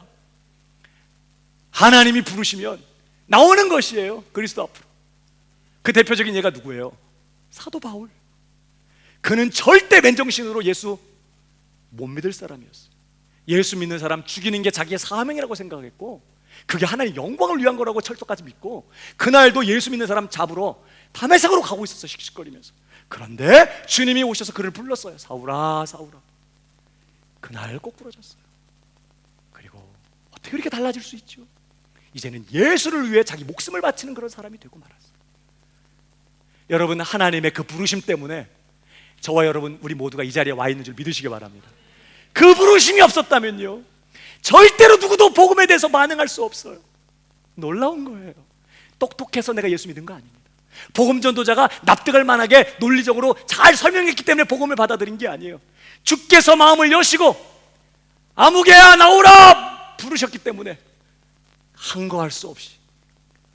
하나님이 부르시면 나오는 것이에요. 그리스도 앞으로. 그 대표적인 예가 누구예요? 사도 바울. 그는 절대 맨정신으로 예수 못 믿을 사람이었어요. 예수 믿는 사람 죽이는 게 자기의 사명이라고 생각했고, 그게 하나님의 영광을 위한 거라고 철저까지 믿고, 그날도 예수 믿는 사람 잡으러 담에색으로 가고 있었어요. 씩씩거리면서. 그런데 주님이 오셔서 그를 불렀어요. 사울아, 사울아. 그날 꼬꾸라졌어요. 그리고 어떻게 이렇게 달라질 수 있죠? 이제는 예수를 위해 자기 목숨을 바치는 그런 사람이 되고 말았어요. 여러분, 하나님의 그 부르심 때문에 저와 여러분, 우리 모두가 이 자리에 와 있는 줄 믿으시기 바랍니다. 그 부르심이 없었다면요, 절대로 누구도 복음에 대해서 반응할 수 없어요. 놀라운 거예요. 똑똑해서 내가 예수 믿은 거 아닙니다. 복음 전도자가 납득할 만하게 논리적으로 잘 설명했기 때문에 복음을 받아들인 게 아니에요. 주께서 마음을 여시고 아무개야 나오라 부르셨기 때문에 항거할 수 없이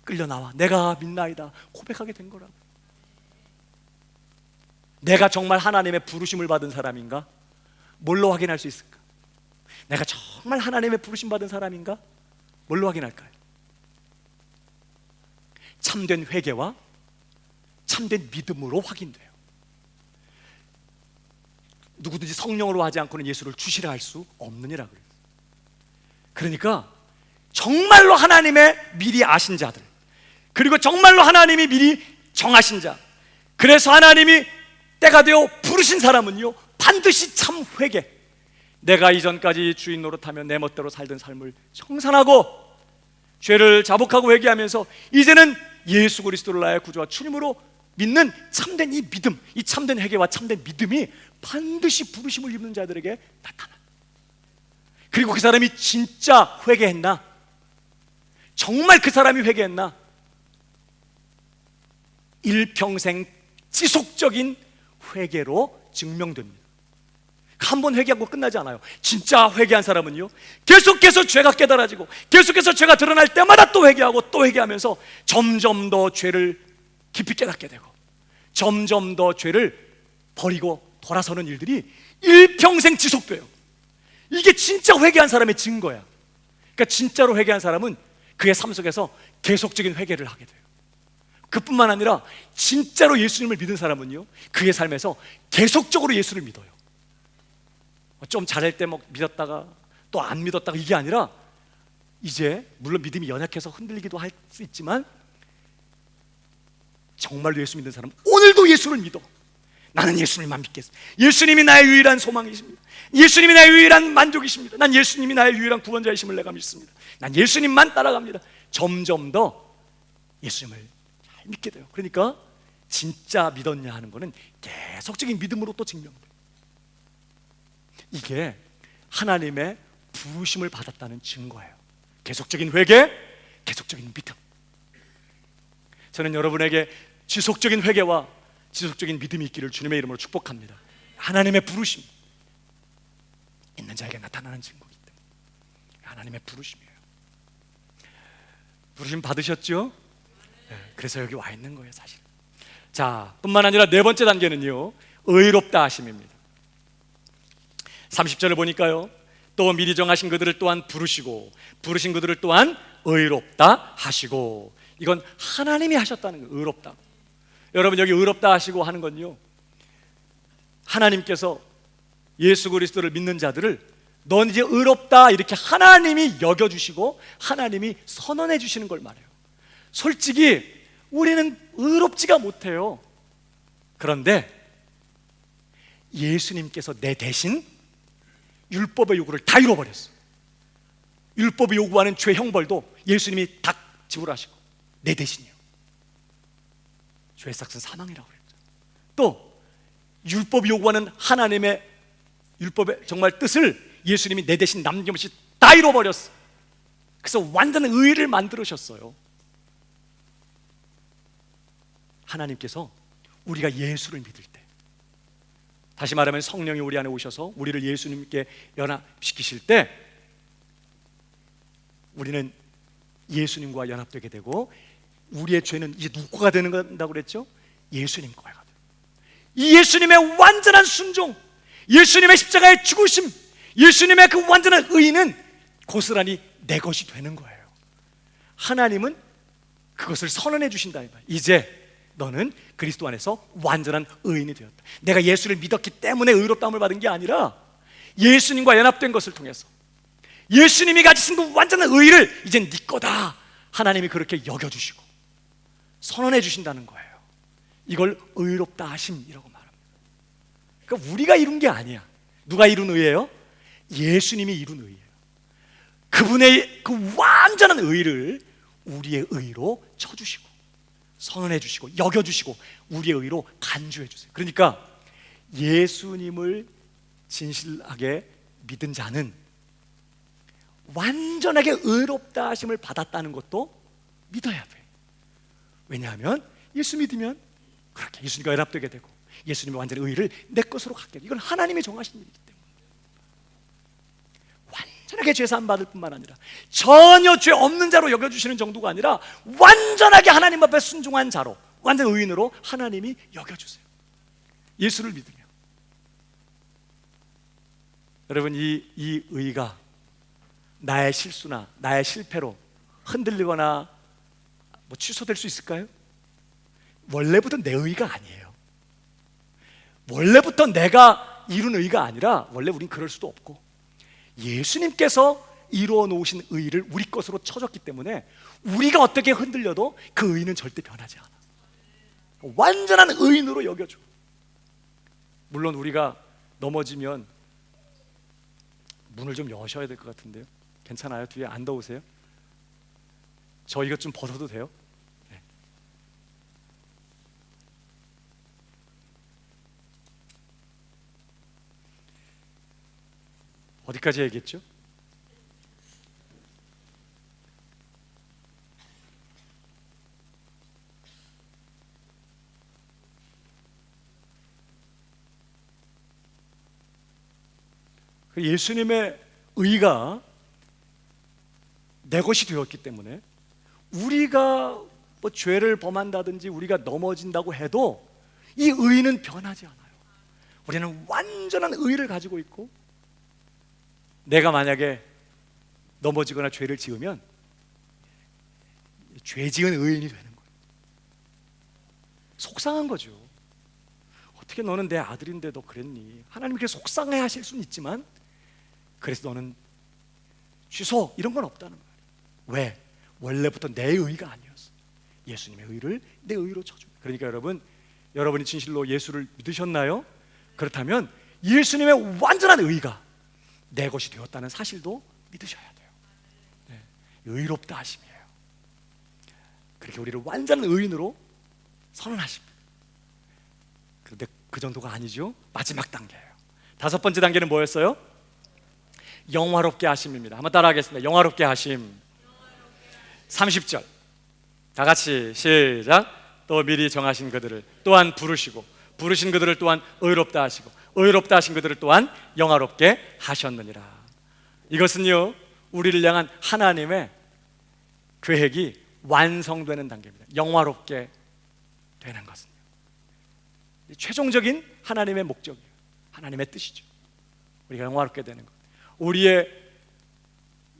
끌려 나와 내가 믿나이다 고백하게 된 거라고. 내가 정말 하나님의 부르심을 받은 사람인가? 뭘로 확인할 수 있을까? 내가 정말 하나님의 부르심 받은 사람인가? 뭘로 확인할까요? 참된 회개와 참된 믿음으로 확인돼요. 누구든지 성령으로 하지 않고는 예수를 주시라 할 수 없느니라 그래요. 그러니까 정말로 하나님의 미리 아신 자들, 그리고 정말로 하나님이 미리 정하신 자, 그래서 하나님이 때가 되어 부르신 사람은요, 반드시 참 회개, 내가 이전까지 주인 노릇하며 내 멋대로 살던 삶을 청산하고 죄를 자복하고 회개하면서 이제는 예수 그리스도를 나의 구주와 주님으로 믿는 참된 이 믿음, 이 참된 회개와 참된 믿음이 반드시 부르심을 입는 자들에게 나타나. 그리고 그 사람이 진짜 회개했나? 정말 그 사람이 회개했나? 일평생 지속적인 회개로 증명됩니다. 한 번 회개하고 끝나지 않아요. 진짜 회개한 사람은요, 계속해서 죄가 깨달아지고 계속해서 죄가 드러날 때마다 또 회개하고 또 회개하면서 점점 더 죄를 깊이 깨닫게 되고 점점 더 죄를 버리고 돌아서는 일들이 일평생 지속돼요. 이게 진짜 회개한 사람의 증거야. 그러니까 진짜로 회개한 사람은 그의 삶 속에서 계속적인 회개를 하게 돼요. 그뿐만 아니라 진짜로 예수님을 믿은 사람은요, 그의 삶에서 계속적으로 예수를 믿어요. 좀 잘할 때 뭐 믿었다가 또 안 믿었다가 이게 아니라 이제 물론 믿음이 연약해서 흔들리기도 할 수 있지만 정말로 예수 믿는 사람은 오늘도 예수를 믿어. 나는 예수님만 믿겠습니다. 예수님이 나의 유일한 소망이십니다. 예수님이 나의 유일한 만족이십니다. 난 예수님이 나의 유일한 구원자이심을 내가 믿습니다. 난 예수님만 따라갑니다. 점점 더 예수님을 잘 믿게 돼요. 그러니까 진짜 믿었냐 하는 거는 계속적인 믿음으로 또 증명돼요. 이게 하나님의 부르심을 받았다는 증거예요. 계속적인 회개, 계속적인 믿음. 저는 여러분에게 지속적인 회개와 지속적인 믿음이 있기를 주님의 이름으로 축복합니다. 하나님의 부르심 있는 자에게 나타나는 증거이기 때문에 하나님의 부르심이에요. 부르심 받으셨죠? 네, 그래서 여기 와 있는 거예요, 사실. 자, 뿐만 아니라 네 번째 단계는요, 의롭다 하심입니다. 30절을 보니까요, 또 미리 정하신 그들을 또한 부르시고 부르신 그들을 또한 의롭다 하시고. 이건 하나님이 하셨다는 거예요. 의롭다. 여러분, 여기 의롭다 하시고 하는 건요, 하나님께서 예수 그리스도를 믿는 자들을 넌 이제 의롭다 이렇게 하나님이 여겨주시고 하나님이 선언해 주시는 걸 말해요. 솔직히 우리는 의롭지가 못해요. 그런데 예수님께서 내 대신 율법의 요구를 다 이뤄버렸어요. 율법이 요구하는 죄 형벌도 예수님이 다 지불하시고 내 대신이요. 죄의 삭은 사망이라고 그랬죠. 또 율법이 요구하는 하나님의 율법의 정말 뜻을 예수님이 내 대신 남김없이 다 이뤄버렸어요. 그래서 완전 의를 만들으셨어요. 하나님께서 우리가 예수를 믿을 때, 다시 말하면 성령이 우리 안에 오셔서 우리를 예수님께 연합시키실 때 우리는 예수님과 연합되게 되고 우리의 죄는 이제 누구 거가 되는 건다고 그랬죠? 예수님 거가 돼요. 이 예수님의 완전한 순종, 예수님의 십자가의 죽으심, 예수님의 그 완전한 의는 고스란히 내 것이 되는 거예요. 하나님은 그것을 선언해 주신다. 이제 너는 그리스도 안에서 완전한 의인이 되었다. 내가 예수를 믿었기 때문에 의롭다함을 받은 게 아니라 예수님과 연합된 것을 통해서 예수님이 가지신 그 완전한 의를 이제 네 거다. 하나님이 그렇게 여겨주시고 선언해 주신다는 거예요. 이걸 의롭다 하심이라고 말합니다. 그러니까 우리가 이룬 게 아니야. 누가 이룬 의예요? 예수님이 이룬 의예요. 그분의 그 완전한 의를 우리의 의로 쳐주시고 선언해 주시고 여겨주시고 우리의 의로 간주해 주세요. 그러니까 예수님을 진실하게 믿은 자는 완전하게 의롭다 하심을 받았다는 것도 믿어야 돼. 왜냐하면 예수 믿으면 그렇게 예수님과 연합되게 되고 예수님의 완전한 의를 내 것으로 갖게 돼. 이건 하나님이 정하신 일이기 때문에 완전하게 죄사함 받을 뿐만 아니라 전혀 죄 없는 자로 여겨주시는 정도가 아니라 완전하게 하나님 앞에 순종한 자로, 완전 의인으로 하나님이 여겨주세요. 예수를 믿으면. 여러분, 이 의가 나의 실수나 나의 실패로 흔들리거나 취소될 수 있을까요? 원래부터 내 의가 아니에요. 원래부터 내가 이룬 의가 아니라 원래 우린 그럴 수도 없고 예수님께서 이루어 놓으신 의를 우리 것으로 쳐줬기 때문에 우리가 어떻게 흔들려도 그 의는 절대 변하지 않아. 완전한 의인으로 여겨줘. 물론 우리가 넘어지면 문을 좀 여셔야 될 것 같은데요. 괜찮아요? 뒤에 안 더우세요? 저 이것 좀 벗어도 돼요? 네. 어디까지 얘기했죠? 예수님의 의가 내 것이 되었기 때문에 우리가 죄를 범한다든지 우리가 넘어진다고 해도 이 의는 변하지 않아요. 우리는 완전한 의를 가지고 있고 내가 만약에 넘어지거나 죄를 지으면 죄 지은 의인이 되는 거예요. 속상한 거죠. 어떻게 너는 내 아들인데 너 그랬니? 하나님께 속상해 하실 수는 있지만 그래서 너는 취소 이런 건 없다는 거예요. 왜? 원래부터 내 의가 아니었어. 예수님의 의를 내 의로 쳐줘. 그러니까 여러분이 진실로 예수를 믿으셨나요? 그렇다면 예수님의 완전한 의가 내 것이 되었다는 사실도 믿으셔야 돼요. 네. 의롭다 하심이에요. 그렇게 우리를 완전한 의인으로 선언하십니다. 그런데 그 정도가 아니죠. 마지막 단계예요. 5번째 단계는 뭐였어요? 영화롭게 하심입니다. 한번 따라하겠습니다. 영화롭게 하심. 30절 다 같이 시작. 또 미리 정하신 그들을 또한 부르시고 부르신 그들을 또한 의롭다 하시고 의롭다 하신 그들을 또한 영화롭게 하셨느니라. 이것은요 우리를 향한 하나님의 계획이 완성되는 단계입니다. 영화롭게 되는 것은요 최종적인 하나님의 목적이에요. 하나님의 뜻이죠. 우리가 영화롭게 되는 것, 우리의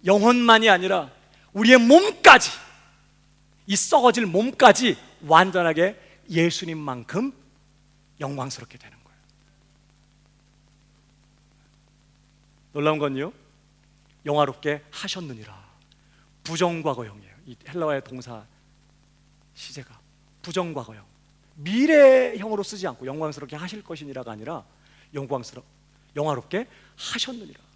영혼만이 아니라 우리의 몸까지, 이 썩어질 몸까지 완전하게 예수님만큼 영광스럽게 되는 거예요. 놀라운 건요 영화롭게 하셨느니라. 부정과거형이에요. 이 헬라어의 동사 시제가 부정과거형, 미래형으로 쓰지 않고 영광스럽게 하실 것이니라가 아니라 영화롭게 하셨느니라.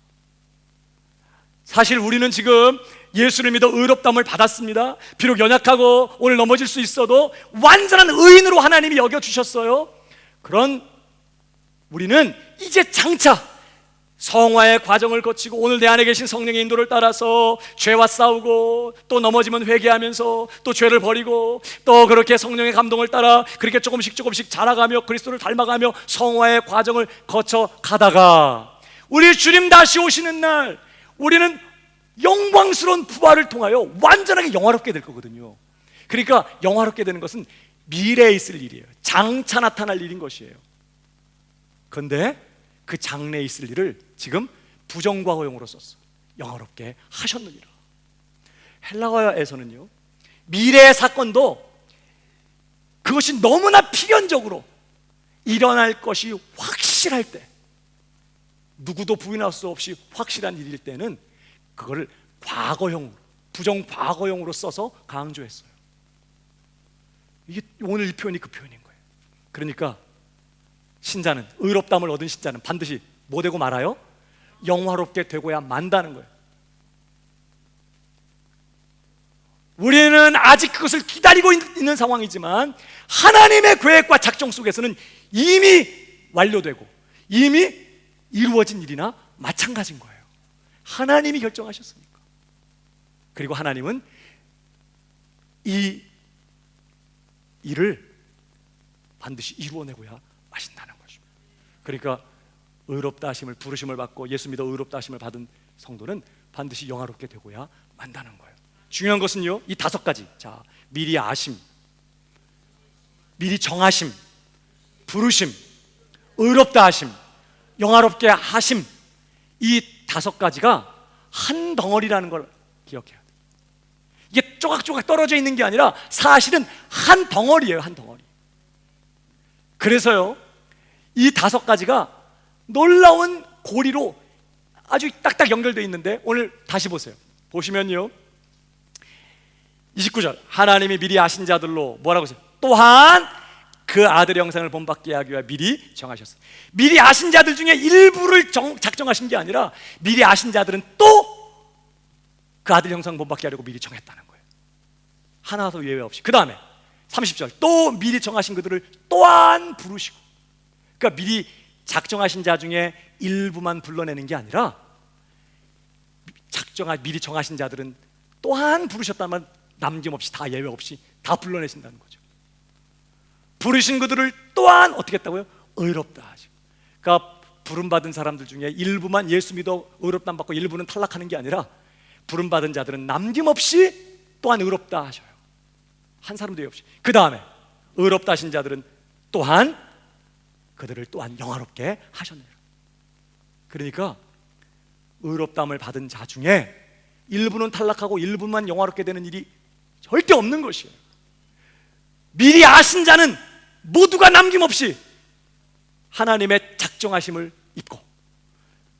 사실 우리는 지금 예수를 믿어 의롭다함을 받았습니다. 비록 연약하고 오늘 넘어질 수 있어도 완전한 의인으로 하나님이 여겨주셨어요. 그런 우리는 이제 장차 성화의 과정을 거치고 오늘 내 안에 계신 성령의 인도를 따라서 죄와 싸우고 또 넘어지면 회개하면서 또 죄를 버리고 또 그렇게 성령의 감동을 따라 그렇게 조금씩 자라가며 그리스도를 닮아가며 성화의 과정을 거쳐 가다가 우리 주님 다시 오시는 날 우리는 영광스러운 부활을 통하여 완전하게 영화롭게 될 거거든요. 그러니까 영화롭게 되는 것은 미래에 있을 일이에요. 장차 나타날 일인 것이에요. 그런데 그 장래에 있을 일을 지금 부정과거용으로 썼어. 영화롭게 하셨느니라. 헬라어에서는요, 미래의 사건도 그것이 너무나 필연적으로 일어날 것이 확실할 때, 누구도 부인할 수 없이 확실한 일일 때는 그거를 과거형으로, 부정과거형으로 써서 강조했어요. 이게 오늘 이 표현이 그 표현인 거예요. 그러니까 신자는, 의롭다함을 얻은 신자는 반드시 뭐 되고 말아요? 영화롭게 되고야 만다는 거예요. 우리는 아직 그것을 기다리고 있는 상황이지만 하나님의 계획과 작정 속에서는 이미 완료되고 이미 이루어진 일이나 마찬가지인 거예요. 하나님이 결정하셨으니까. 그리고 하나님은 이 일을 반드시 이루어내고야 마신다는 것입니다. 그러니까 의롭다 하심을, 부르심을 받고 예수 믿어 의롭다 하심을 받은 성도는 반드시 영화롭게 되고야 만다는 거예요. 중요한 것은요, 이 5가지. 자, 미리 아심, 미리 정하심, 부르심, 의롭다 하심, 영화롭게 하심, 이 5가지가 한 덩어리라는 걸 기억해야 돼요. 이게 조각조각 떨어져 있는 게 아니라 사실은 한 덩어리예요. 한 덩어리. 그래서요, 이 5가지가 놀라운 고리로 아주 딱딱 연결되어 있는데, 오늘 다시 보세요. 보시면요, 29절, 하나님이 미리 아신 자들로 뭐라고 했어요? 또한 그 아들의 형상을 본받게 하기 위해 미리 정하셨어요. 미리 아신 자들 중에 일부를 작정하신 게 아니라 미리 아신 자들은 또 그 아들 형상 본받게 하려고 미리 정했다는 거예요. 하나도 예외 없이. 그 다음에 30절, 또 미리 정하신 그들을 또한 부르시고. 그러니까 미리 작정하신 자 중에 일부만 불러내는 게 아니라 미리 정하신 자들은 또한 부르셨다면 남김없이, 다 예외 없이 다 불러내신다는 거죠. 부르신 그들을 또한 어떻게 했다고요? 의롭다 하시고. 그러니까 부름받은 사람들 중에 일부만 예수 믿어 의롭다 받고 일부는 탈락하는 게 아니라 부름받은 자들은 남김없이 또한 의롭다 하셔요. 한 사람도 없이. 그 다음에 의롭다 하신 자들은 또한 그들을 또한 영화롭게 하셨느니라. 그러니까 의롭다함을 받은 자 중에 일부는 탈락하고 일부만 영화롭게 되는 일이 절대 없는 것이에요. 미리 아신 자는 모두가 남김없이 하나님의 작정하심을 입고,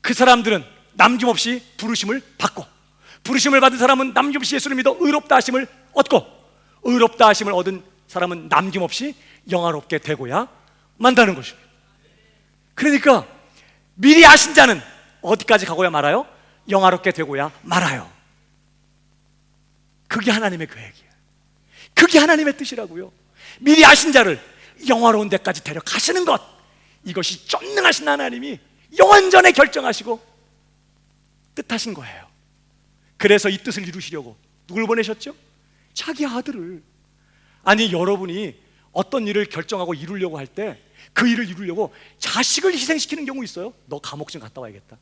그 사람들은 남김없이 부르심을 받고, 부르심을 받은 사람은 남김없이 예수를 믿어 의롭다 하심을 얻고, 의롭다 하심을 얻은 사람은 남김없이 영화롭게 되고야 만다는 것입니다. 그러니까 미리 아신 자는 어디까지 가고야 말아요? 영화롭게 되고야 말아요. 그게 하나님의 계획이에요. 그게 하나님의 뜻이라고요. 미리 아신 자를 영화로운 데까지 데려가시는 것, 이것이 전능하신 하나님이 영원전에 결정하시고 뜻하신 거예요. 그래서 이 뜻을 이루시려고 누굴 보내셨죠? 자기 아들을. 아니, 여러분이 어떤 일을 결정하고 이루려고 할 때 그 일을 이루려고 자식을 희생시키는 경우 있어요. 너 감옥 좀 갔다 와야겠다.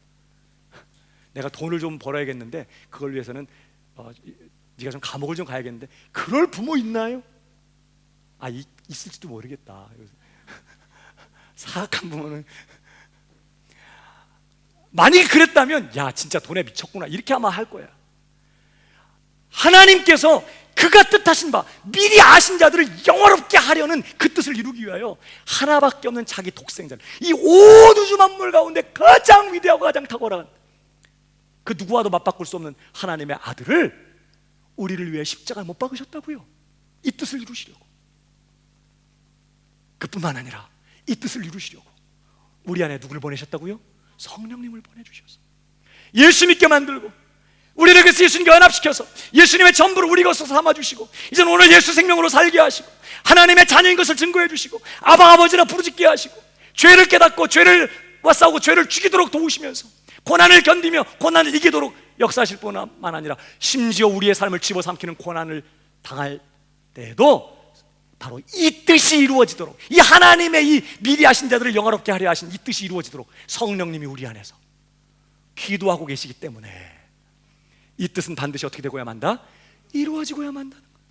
내가 돈을 좀 벌어야겠는데 그걸 위해서는 네가 좀 감옥을 좀 가야겠는데. 그럴 부모 있나요? 있을지도 모르겠다. 사악한 부모는. 만약에 그랬다면 야, 진짜 돈에 미쳤구나, 이렇게 아마 할 거야. 하나님께서 그가 뜻하신 바 미리 아신 자들을 영화롭게 하려는 그 뜻을 이루기 위하여 하나밖에 없는 자기 독생자를, 이 온 우주 만물 가운데 가장 위대하고 가장 탁월한 그 누구와도 맞바꿀 수 없는 하나님의 아들을 우리를 위해 십자가에 못 박으셨다고요. 이 뜻을 이루시려고. 그뿐만 아니라 이 뜻을 이루시려고 우리 안에 누구를 보내셨다고요? 성령님을 보내주셨어요. 예수 믿게 만들고 우리를 그래서 예수님께 연합시켜서 예수님의 전부를 우리 것으로 삼아주시고, 이제는 오늘 예수 생명으로 살게 하시고 하나님의 자녀인 것을 증거해 주시고 아바 아버지라 부르짖게 하시고, 죄를 깨닫고 죄를와 싸우고 죄를 죽이도록 도우시면서 고난을 견디며 고난을 이기도록 역사하실 뿐만 아니라 심지어 우리의 삶을 집어삼키는 고난을 당할 때에도 바로 이 뜻이 이루어지도록, 이 하나님의 이 미리 하신 자들을 영화롭게 하려 하신 이 뜻이 이루어지도록 성령님이 우리 안에서 기도하고 계시기 때문에 이 뜻은 반드시 어떻게 되고야 만다? 이루어지고야 만다는 거예요.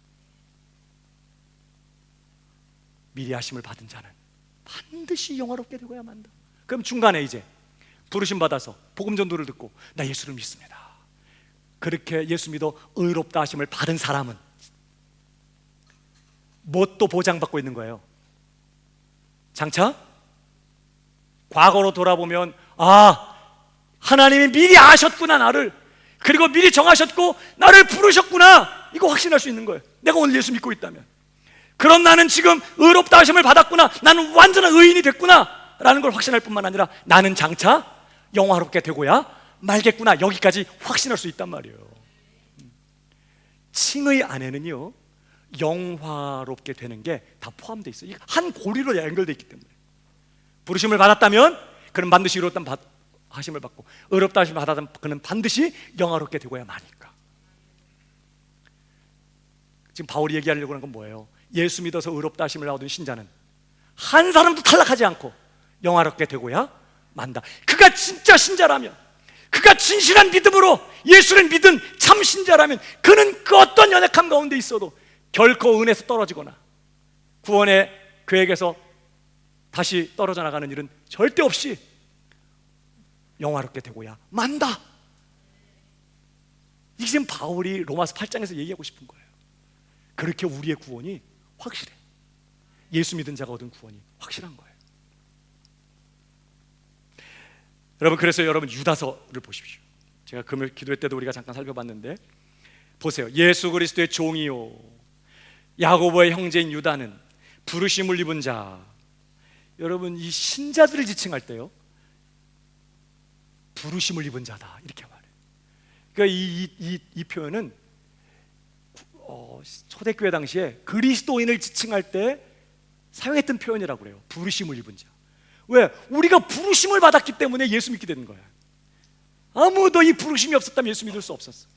미리 하심을 받은 자는 반드시 영화롭게 되고야 만다. 그럼 중간에 이제 부르심 받아서 복음 전도를 듣고 나 예수를 믿습니다. 그렇게 예수 믿어 의롭다 하심을 받은 사람은 뭣도 보장받고 있는 거예요? 장차 과거로 돌아보면 하나님이 미리 아셨구나 나를, 그리고 미리 정하셨고 나를 부르셨구나, 이거 확신할 수 있는 거예요. 내가 오늘 예수 믿고 있다면. 그럼 나는 지금 의롭다 하심을 받았구나, 나는 완전한 의인이 됐구나 라는 걸 확신할 뿐만 아니라 나는 장차 영화롭게 되고야 말겠구나, 여기까지 확신할 수 있단 말이에요. 칭의 안에는요 영화롭게 되는 게 다 포함되어 있어요. 한 고리로 연결되어 있기 때문에. 부르심을 받았다면 그는 반드시 의롭다 하심을 받고, 의롭다 하심을 받았다면 그는 반드시 영화롭게 되고야 마니까. 지금 바울이 얘기하려고 하는 건 뭐예요? 예수 믿어서 의롭다 하심을 얻은 신자는 한 사람도 탈락하지 않고 영화롭게 되고야 만다. 그가 진짜 신자라면, 그가 진실한 믿음으로 예수를 믿은 참 신자라면, 그는 그 어떤 연약함 가운데 있어도 결코 은혜에서 떨어지거나 구원의 계획에서 다시 떨어져 나가는 일은 절대 없이 영화롭게 되고야 만다. 이게 지금 바울이 로마서 8장에서 얘기하고 싶은 거예요. 그렇게 우리의 구원이 확실해. 예수 믿은 자가 얻은 구원이 확실한 거예요. 여러분, 그래서 여러분 유다서를 보십시오. 제가 금요일 기도회 때도 우리가 잠깐 살펴봤는데 보세요. 예수 그리스도의 종이요 야고보의 형제인 유다는 부르심을 입은 자. 여러분, 이 신자들을 지칭할 때요 부르심을 입은 자다 이렇게 말해요. 그러니까 이 표현은 초대교회 당시에 그리스도인을 지칭할 때 사용했던 표현이라고 그래요. 부르심을 입은 자. 왜? 우리가 부르심을 받았기 때문에 예수 믿게 되는 거야. 아무도 이 부르심이 없었다면 예수 믿을 수 없었어.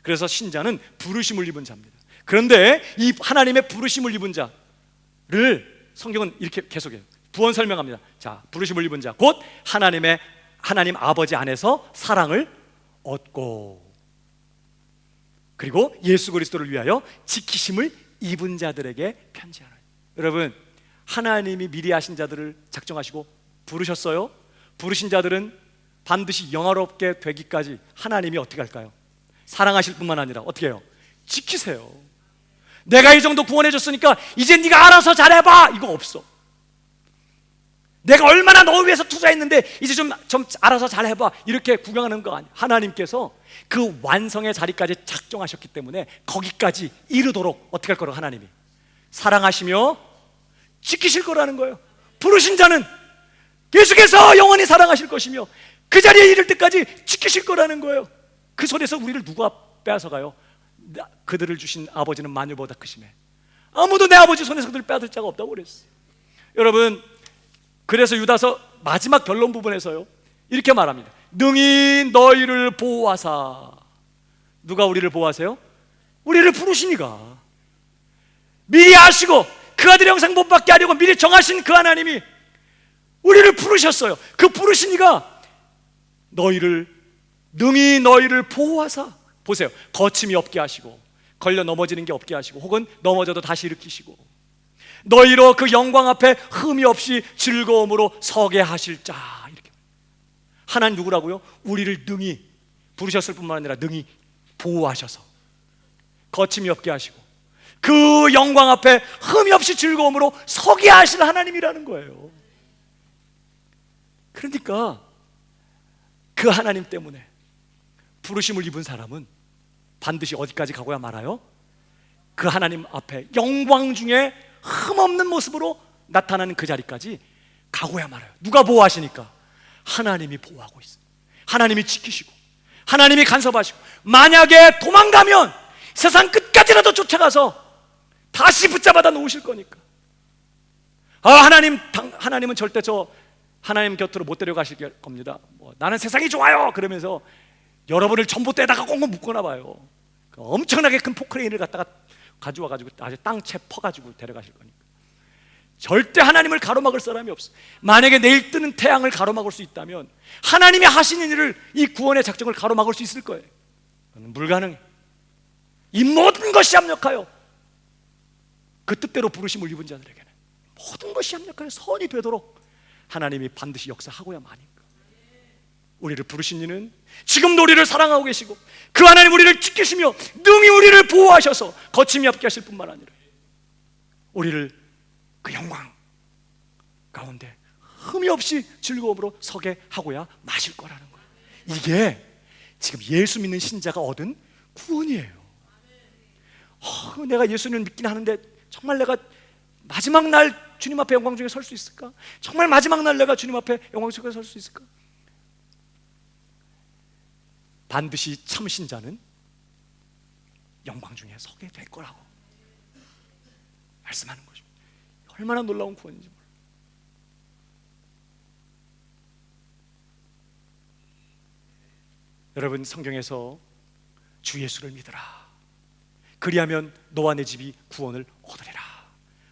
그래서 신자는 부르심을 입은 자입니다. 그런데 이 하나님의 부르심을 입은 자를 성경은 이렇게 계속해요. 부언 설명합니다. 자, 부르심을 입은 자 곧 하나님 아버지 안에서 사랑을 얻고, 그리고 예수 그리스도를 위하여 지키심을 입은 자들에게 편지하라. 여러분, 하나님이 미리 하신 자들을 작정하시고 부르셨어요. 부르신 자들은 반드시 영화롭게 되기까지 하나님이 어떻게 할까요? 사랑하실 뿐만 아니라 어떻게 해요? 지키세요. 내가 이 정도 구원해 줬으니까 이제 네가 알아서 잘해봐, 이거 없어. 내가 얼마나 너 위해서 투자했는데 이제 좀 알아서 잘해봐, 이렇게 구경하는 거 아니에요. 하나님께서 그 완성의 자리까지 작정하셨기 때문에 거기까지 이르도록 어떻게 할 거라고? 하나님이 사랑하시며 지키실 거라는 거예요. 부르신 자는 계속해서 영원히 사랑하실 것이며 그 자리에 이를 때까지 지키실 거라는 거예요. 그 손에서 우리를 누가 빼앗아가요? 그들을 주신 아버지는 만유보다 크시매 아무도 내 아버지 손에서 그들을 빼앗을 자가 없다고 그랬어요. 여러분, 그래서 유다서 마지막 결론 부분에서요 이렇게 말합니다. 능히 너희를 보호하사. 누가 우리를 보호하세요? 우리를 부르시니가. 미리 아시고 그 아들의 형상 못 받게 하려고 미리 정하신 그 하나님이 우리를 부르셨어요. 그 부르시니가 능히 너희를 보호하사. 보세요. 거침이 없게 하시고 걸려 넘어지는 게 없게 하시고 혹은 넘어져도 다시 일으키시고 너희로 그 영광 앞에 흠이 없이 즐거움으로 서게 하실 자. 이렇게. 하나님 누구라고요? 우리를 능히 부르셨을 뿐만 아니라 능히 보호하셔서 거침이 없게 하시고 그 영광 앞에 흠이 없이 즐거움으로 서게 하실 하나님이라는 거예요. 그러니까 그 하나님 때문에 부르심을 입은 사람은 반드시 어디까지 가고야 말아요? 그 하나님 앞에 영광 중에 흠없는 모습으로 나타나는 그 자리까지 가고야 말아요. 누가 보호하시니까? 하나님이 보호하고 있어요. 하나님이 지키시고 하나님이 간섭하시고, 만약에 도망가면 세상 끝까지라도 쫓아가서 다시 붙잡아다 놓으실 거니까. 하나님은 절대 하나님 곁으로 못 데려가실 겁니다. 나는 세상이 좋아요 그러면서 여러분을 전봇대에다가 꽁꽁 묶어놔 봐요. 엄청나게 큰 포크레인을 갖다가 가져와가지고 아주 땅채 퍼가지고 데려가실 거니까. 절대 하나님을 가로막을 사람이 없어. 만약에 내일 뜨는 태양을 가로막을 수 있다면 하나님이 하시는 일을, 이 구원의 작정을 가로막을 수 있을 거예요. 그건 불가능해. 이 모든 것이 합력하여 그 뜻대로 부르심을 입은 자들에게는 모든 것이 합력하여 선이 되도록 하나님이 반드시 역사하고야만입니다. 우리를 부르신 이는 지금도 우리를 사랑하고 계시고 그 하나님 우리를 지키시며 능히 우리를 보호하셔서 거침이 없게 하실 뿐만 아니라 우리를 그 영광 가운데 흠이 없이 즐거움으로 서게 하고야 마실 거라는 거예요. 이게 지금 예수 믿는 신자가 얻은 구원이에요. 내가 예수님을 믿긴 하는데 정말 내가 마지막 날 주님 앞에 영광 중에 설 수 있을까? 정말 마지막 날 내가 주님 앞에 영광 속에 설 수 있을까? 반드시 참 신자는 영광 중에 서게 될 거라고 말씀하는 거죠. 얼마나 놀라운 구원인지 몰라요. 여러분, 성경에서 주 예수를 믿으라, 그리하면 너와 내 집이 구원을 얻으리라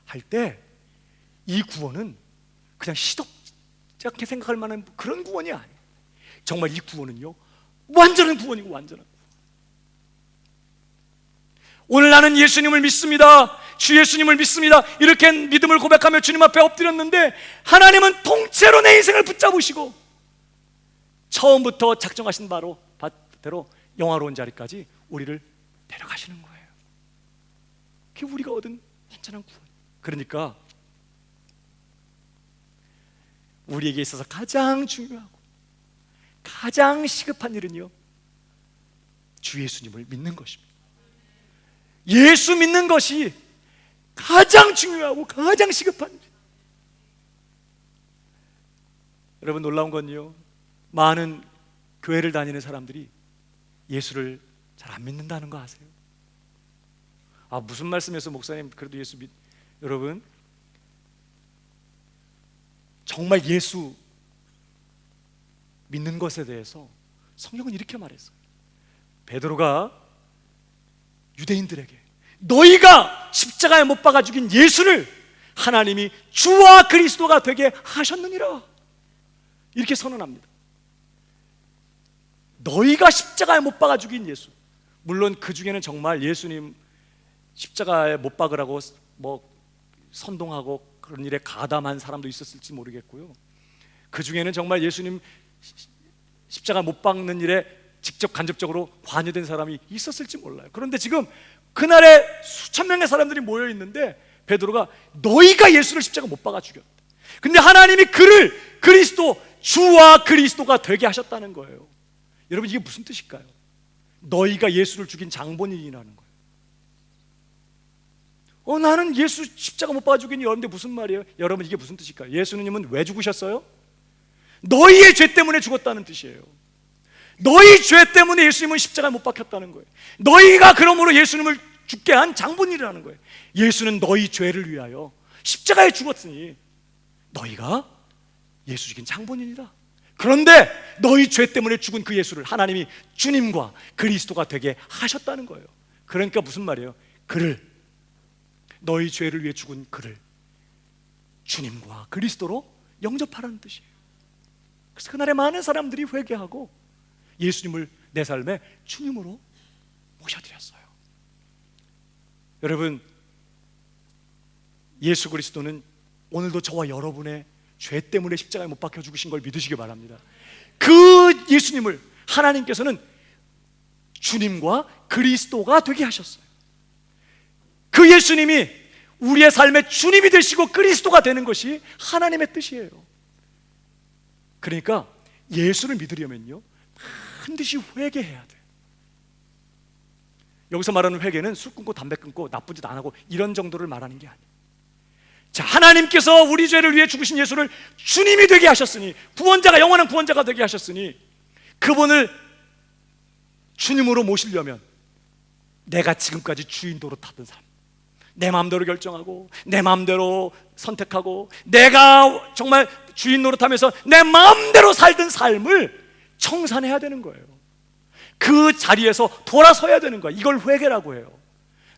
할 때 이 구원은 그냥 시덥지 생각할 만한 그런 구원이 아니에요. 정말 이 구원은요 완전한 구원이고 완전한 구원. 오늘 나는 예수님을 믿습니다, 주 예수님을 믿습니다, 이렇게 믿음을 고백하며 주님 앞에 엎드렸는데 하나님은 통째로 내 인생을 붙잡으시고 처음부터 작정하신 바대로 영화로운 자리까지 우리를 데려가시는 거예요. 그게 우리가 얻은 완전한 구원. 그러니까 우리에게 있어서 가장 중요하고 가장 시급한 일은요 주 예수님을 믿는 것입니다. 예수 믿는 것이 가장 중요하고 가장 시급한 일. 여러분, 놀라운 건요 많은 교회를 다니는 사람들이 예수를 잘 안 믿는다는 거 아세요? 무슨 말씀에서 목사님 그래도 예수 믿... 여러분, 정말 예수 믿는 것에 대해서 성경은 이렇게 말했어요. 베드로가 유대인들에게 너희가 십자가에 못 박아 죽인 예수를 하나님이 주와 그리스도가 되게 하셨느니라 이렇게 선언합니다. 너희가 십자가에 못 박아 죽인 예수. 물론 그 중에는 정말 예수님 십자가에 못 박으라고 선동하고 그런 일에 가담한 사람도 있었을지 모르겠고요. 그 중에는 정말 예수님 십자가 못 박는 일에 직접 간접적으로 관여된 사람이 있었을지 몰라요. 그런데 지금 그날에 수천 명의 사람들이 모여 있는데 베드로가 너희가 예수를 십자가 못 박아 죽였다. 근데 하나님이 그를 그리스도, 주와 그리스도가 되게 하셨다는 거예요. 여러분, 이게 무슨 뜻일까요? 너희가 예수를 죽인 장본인이라는 거예요. 나는 예수 십자가 못 박아 죽인 여러분들 무슨 말이에요? 여러분, 이게 무슨 뜻일까요? 예수님은 왜 죽으셨어요? 너희의 죄 때문에 죽었다는 뜻이에요. 너희 죄 때문에 예수님은 십자가에 못 박혔다는 거예요. 너희가 그러므로 예수님을 죽게 한 장본인이라는 거예요. 예수는 너희 죄를 위하여 십자가에 죽었으니 너희가 예수 죽인 장본인이다. 그런데 너희 죄 때문에 죽은 그 예수를 하나님이 주님과 그리스도가 되게 하셨다는 거예요. 그러니까 무슨 말이에요? 그를, 너희 죄를 위해 죽은 그를 주님과 그리스도로 영접하라는 뜻이에요. 그래서 그날에 많은 사람들이 회개하고 예수님을 내 삶에 주님으로 모셔드렸어요. 여러분, 예수 그리스도는 오늘도 저와 여러분의 죄 때문에 십자가에 못 박혀 죽으신 걸 믿으시기 바랍니다. 그 예수님을 하나님께서는 주님과 그리스도가 되게 하셨어요. 그 예수님이 우리의 삶의 주님이 되시고 그리스도가 되는 것이 하나님의 뜻이에요. 그러니까 예수를 믿으려면요 반드시 회개해야 돼요. 여기서 말하는 회개는 술 끊고 담배 끊고 나쁜 짓 안 하고 이런 정도를 말하는 게 아니에요. 자, 하나님께서 우리 죄를 위해 죽으신 예수를 주님이 되게 하셨으니, 구원자가, 영원한 구원자가 되게 하셨으니 그분을 주님으로 모시려면 내가 지금까지 주인 노릇하던 삶, 내 마음대로 결정하고 내 마음대로 선택하고 내가 정말 주인 노릇하면서 내 마음대로 살던 삶을 청산해야 되는 거예요. 그 자리에서 돌아서야 되는 거예요. 이걸 회개라고 해요.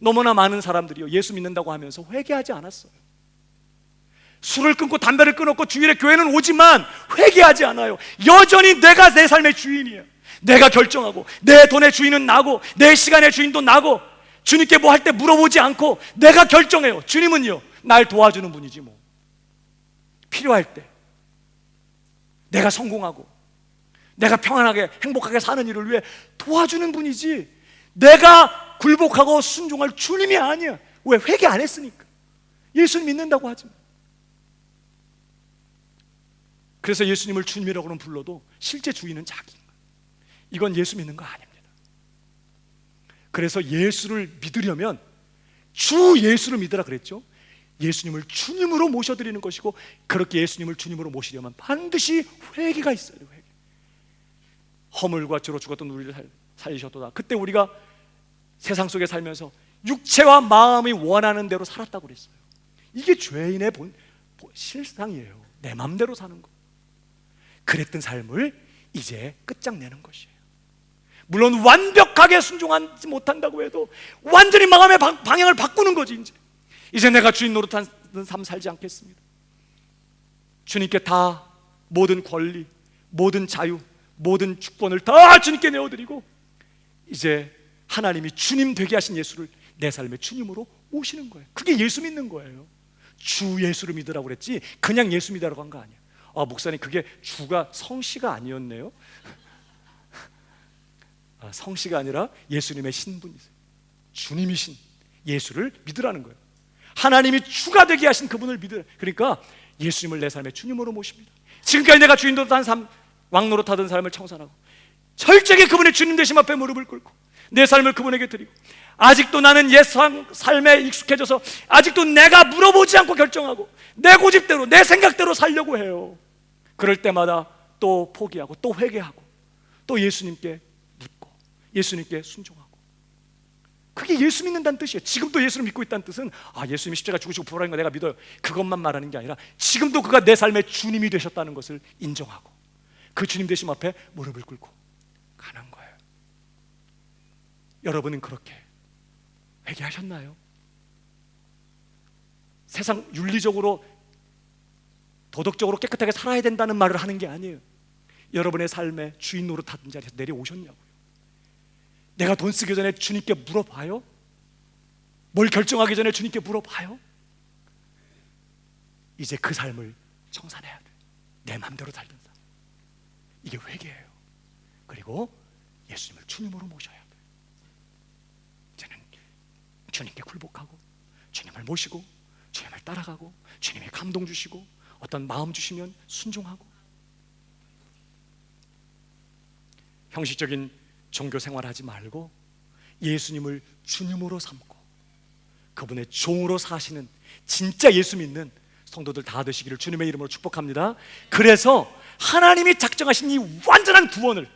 너무나 많은 사람들이요 예수 믿는다고 하면서 회개하지 않았어요. 술을 끊고 담배를 끊었고 주일에 교회는 오지만 회개하지 않아요. 여전히 내가 내 삶의 주인이에요. 내가 결정하고 내 돈의 주인은 나고 내 시간의 주인도 나고 주님께 뭐 할 때 물어보지 않고 내가 결정해요. 주님은요 날 도와주는 분이지 뭐. 필요할 때 내가 성공하고 내가 평안하게 행복하게 사는 일을 위해 도와주는 분이지, 내가 굴복하고 순종할 주님이 아니야. 왜? 회개 안 했으니까. 예수님 믿는다고 하지만. 그래서 예수님을 주님이라고는 불러도 실제 주인은 자기인 거예요. 이건 예수 믿는 거 아닙니다. 그래서 예수를 믿으려면 주 예수를 믿으라 그랬죠. 예수님을 주님으로 모셔드리는 것이고, 그렇게 예수님을 주님으로 모시려면 반드시 회개가 있어야 돼요. 회개. 허물과 죄로 죽었던 우리를 살리셨도다. 그때 우리가 세상 속에 살면서 육체와 마음이 원하는 대로 살았다고 그랬어요. 이게 죄인의 실상이에요. 내 마음대로 사는 거. 그랬던 삶을 이제 끝장내는 것이에요. 물론 완벽하게 순종하지 못한다고 해도 완전히 마음의 방향을 바꾸는 거지. 이제 내가 주인 노릇하는 삶 살지 않겠습니다. 주님께 다 모든 권리, 모든 자유, 모든 주권을 다 주님께 내어드리고, 이제 하나님이 주님 되게 하신 예수를 내 삶의 주님으로 모시는 거예요. 그게 예수 믿는 거예요. 주 예수를 믿으라고 그랬지 그냥 예수 믿으라고 한 거 아니야. 목사님, 그게 주가 성씨가 아니었네요. 성씨가 아니라 예수님의 신분이세요. 주님이신 예수를 믿으라는 거예요. 하나님이 주가 되게 하신 그분을 믿으라. 그러니까 예수님을 내 삶의 주님으로 모십니다. 지금까지 내가 주인 노릇한 삶, 왕 노릇하던 삶을 청산하고 철저하게 그분의 주님 되심 앞에 무릎을 꿇고 내 삶을 그분에게 드리고, 아직도 나는 옛 삶에 익숙해져서 아직도 내가 물어보지 않고 결정하고 내 고집대로 내 생각대로 살려고 해요. 그럴 때마다 또 포기하고 또 회개하고 또 예수님께 묻고 예수님께 순종하고. 그게 예수 믿는다는 뜻이에요. 지금도 예수를 믿고 있다는 뜻은 예수님이 십자가 죽으시고 부활하는 거 내가 믿어요, 그것만 말하는 게 아니라 지금도 그가 내 삶의 주님이 되셨다는 것을 인정하고 그 주님 되심 앞에 무릎을 꿇고 가는 거예요. 여러분은 그렇게 회개하셨나요? 세상 윤리적으로 도덕적으로 깨끗하게 살아야 된다는 말을 하는 게 아니에요. 여러분의 삶의 주인 노릇하던 자리에서 내려오셨냐고요. 내가 돈 쓰기 전에 주님께 물어봐요? 뭘 결정하기 전에 주님께 물어봐요? 이제 그 삶을 청산해야 돼. 내 마음대로 살던 삶. 이게 회개예요. 그리고 예수님을 주님으로 모셔야 돼. 이제는 주님께 굴복하고 주님을 모시고 주님을 따라가고 주님이 감동 주시고 어떤 마음 주시면 순종하고. 형식적인 종교 생활하지 말고 예수님을 주님으로 삼고 그분의 종으로 사시는 진짜 예수 믿는 성도들 다 되시기를 주님의 이름으로 축복합니다. 그래서 하나님이 작정하신 이 완전한 구원을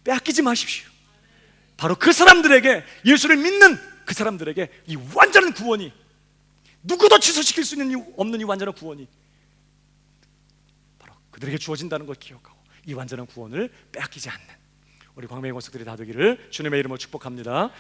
빼앗기지 마십시오. 바로 그 사람들에게, 예수를 믿는 그 사람들에게 이 완전한 구원이, 누구도 취소시킬 수 없는 이 완전한 구원이 바로 그들에게 주어진다는 걸 기억하고 이 완전한 구원을 빼앗기지 않는 우리 광명의 권속들이 다 되기를 주님의 이름으로 축복합니다.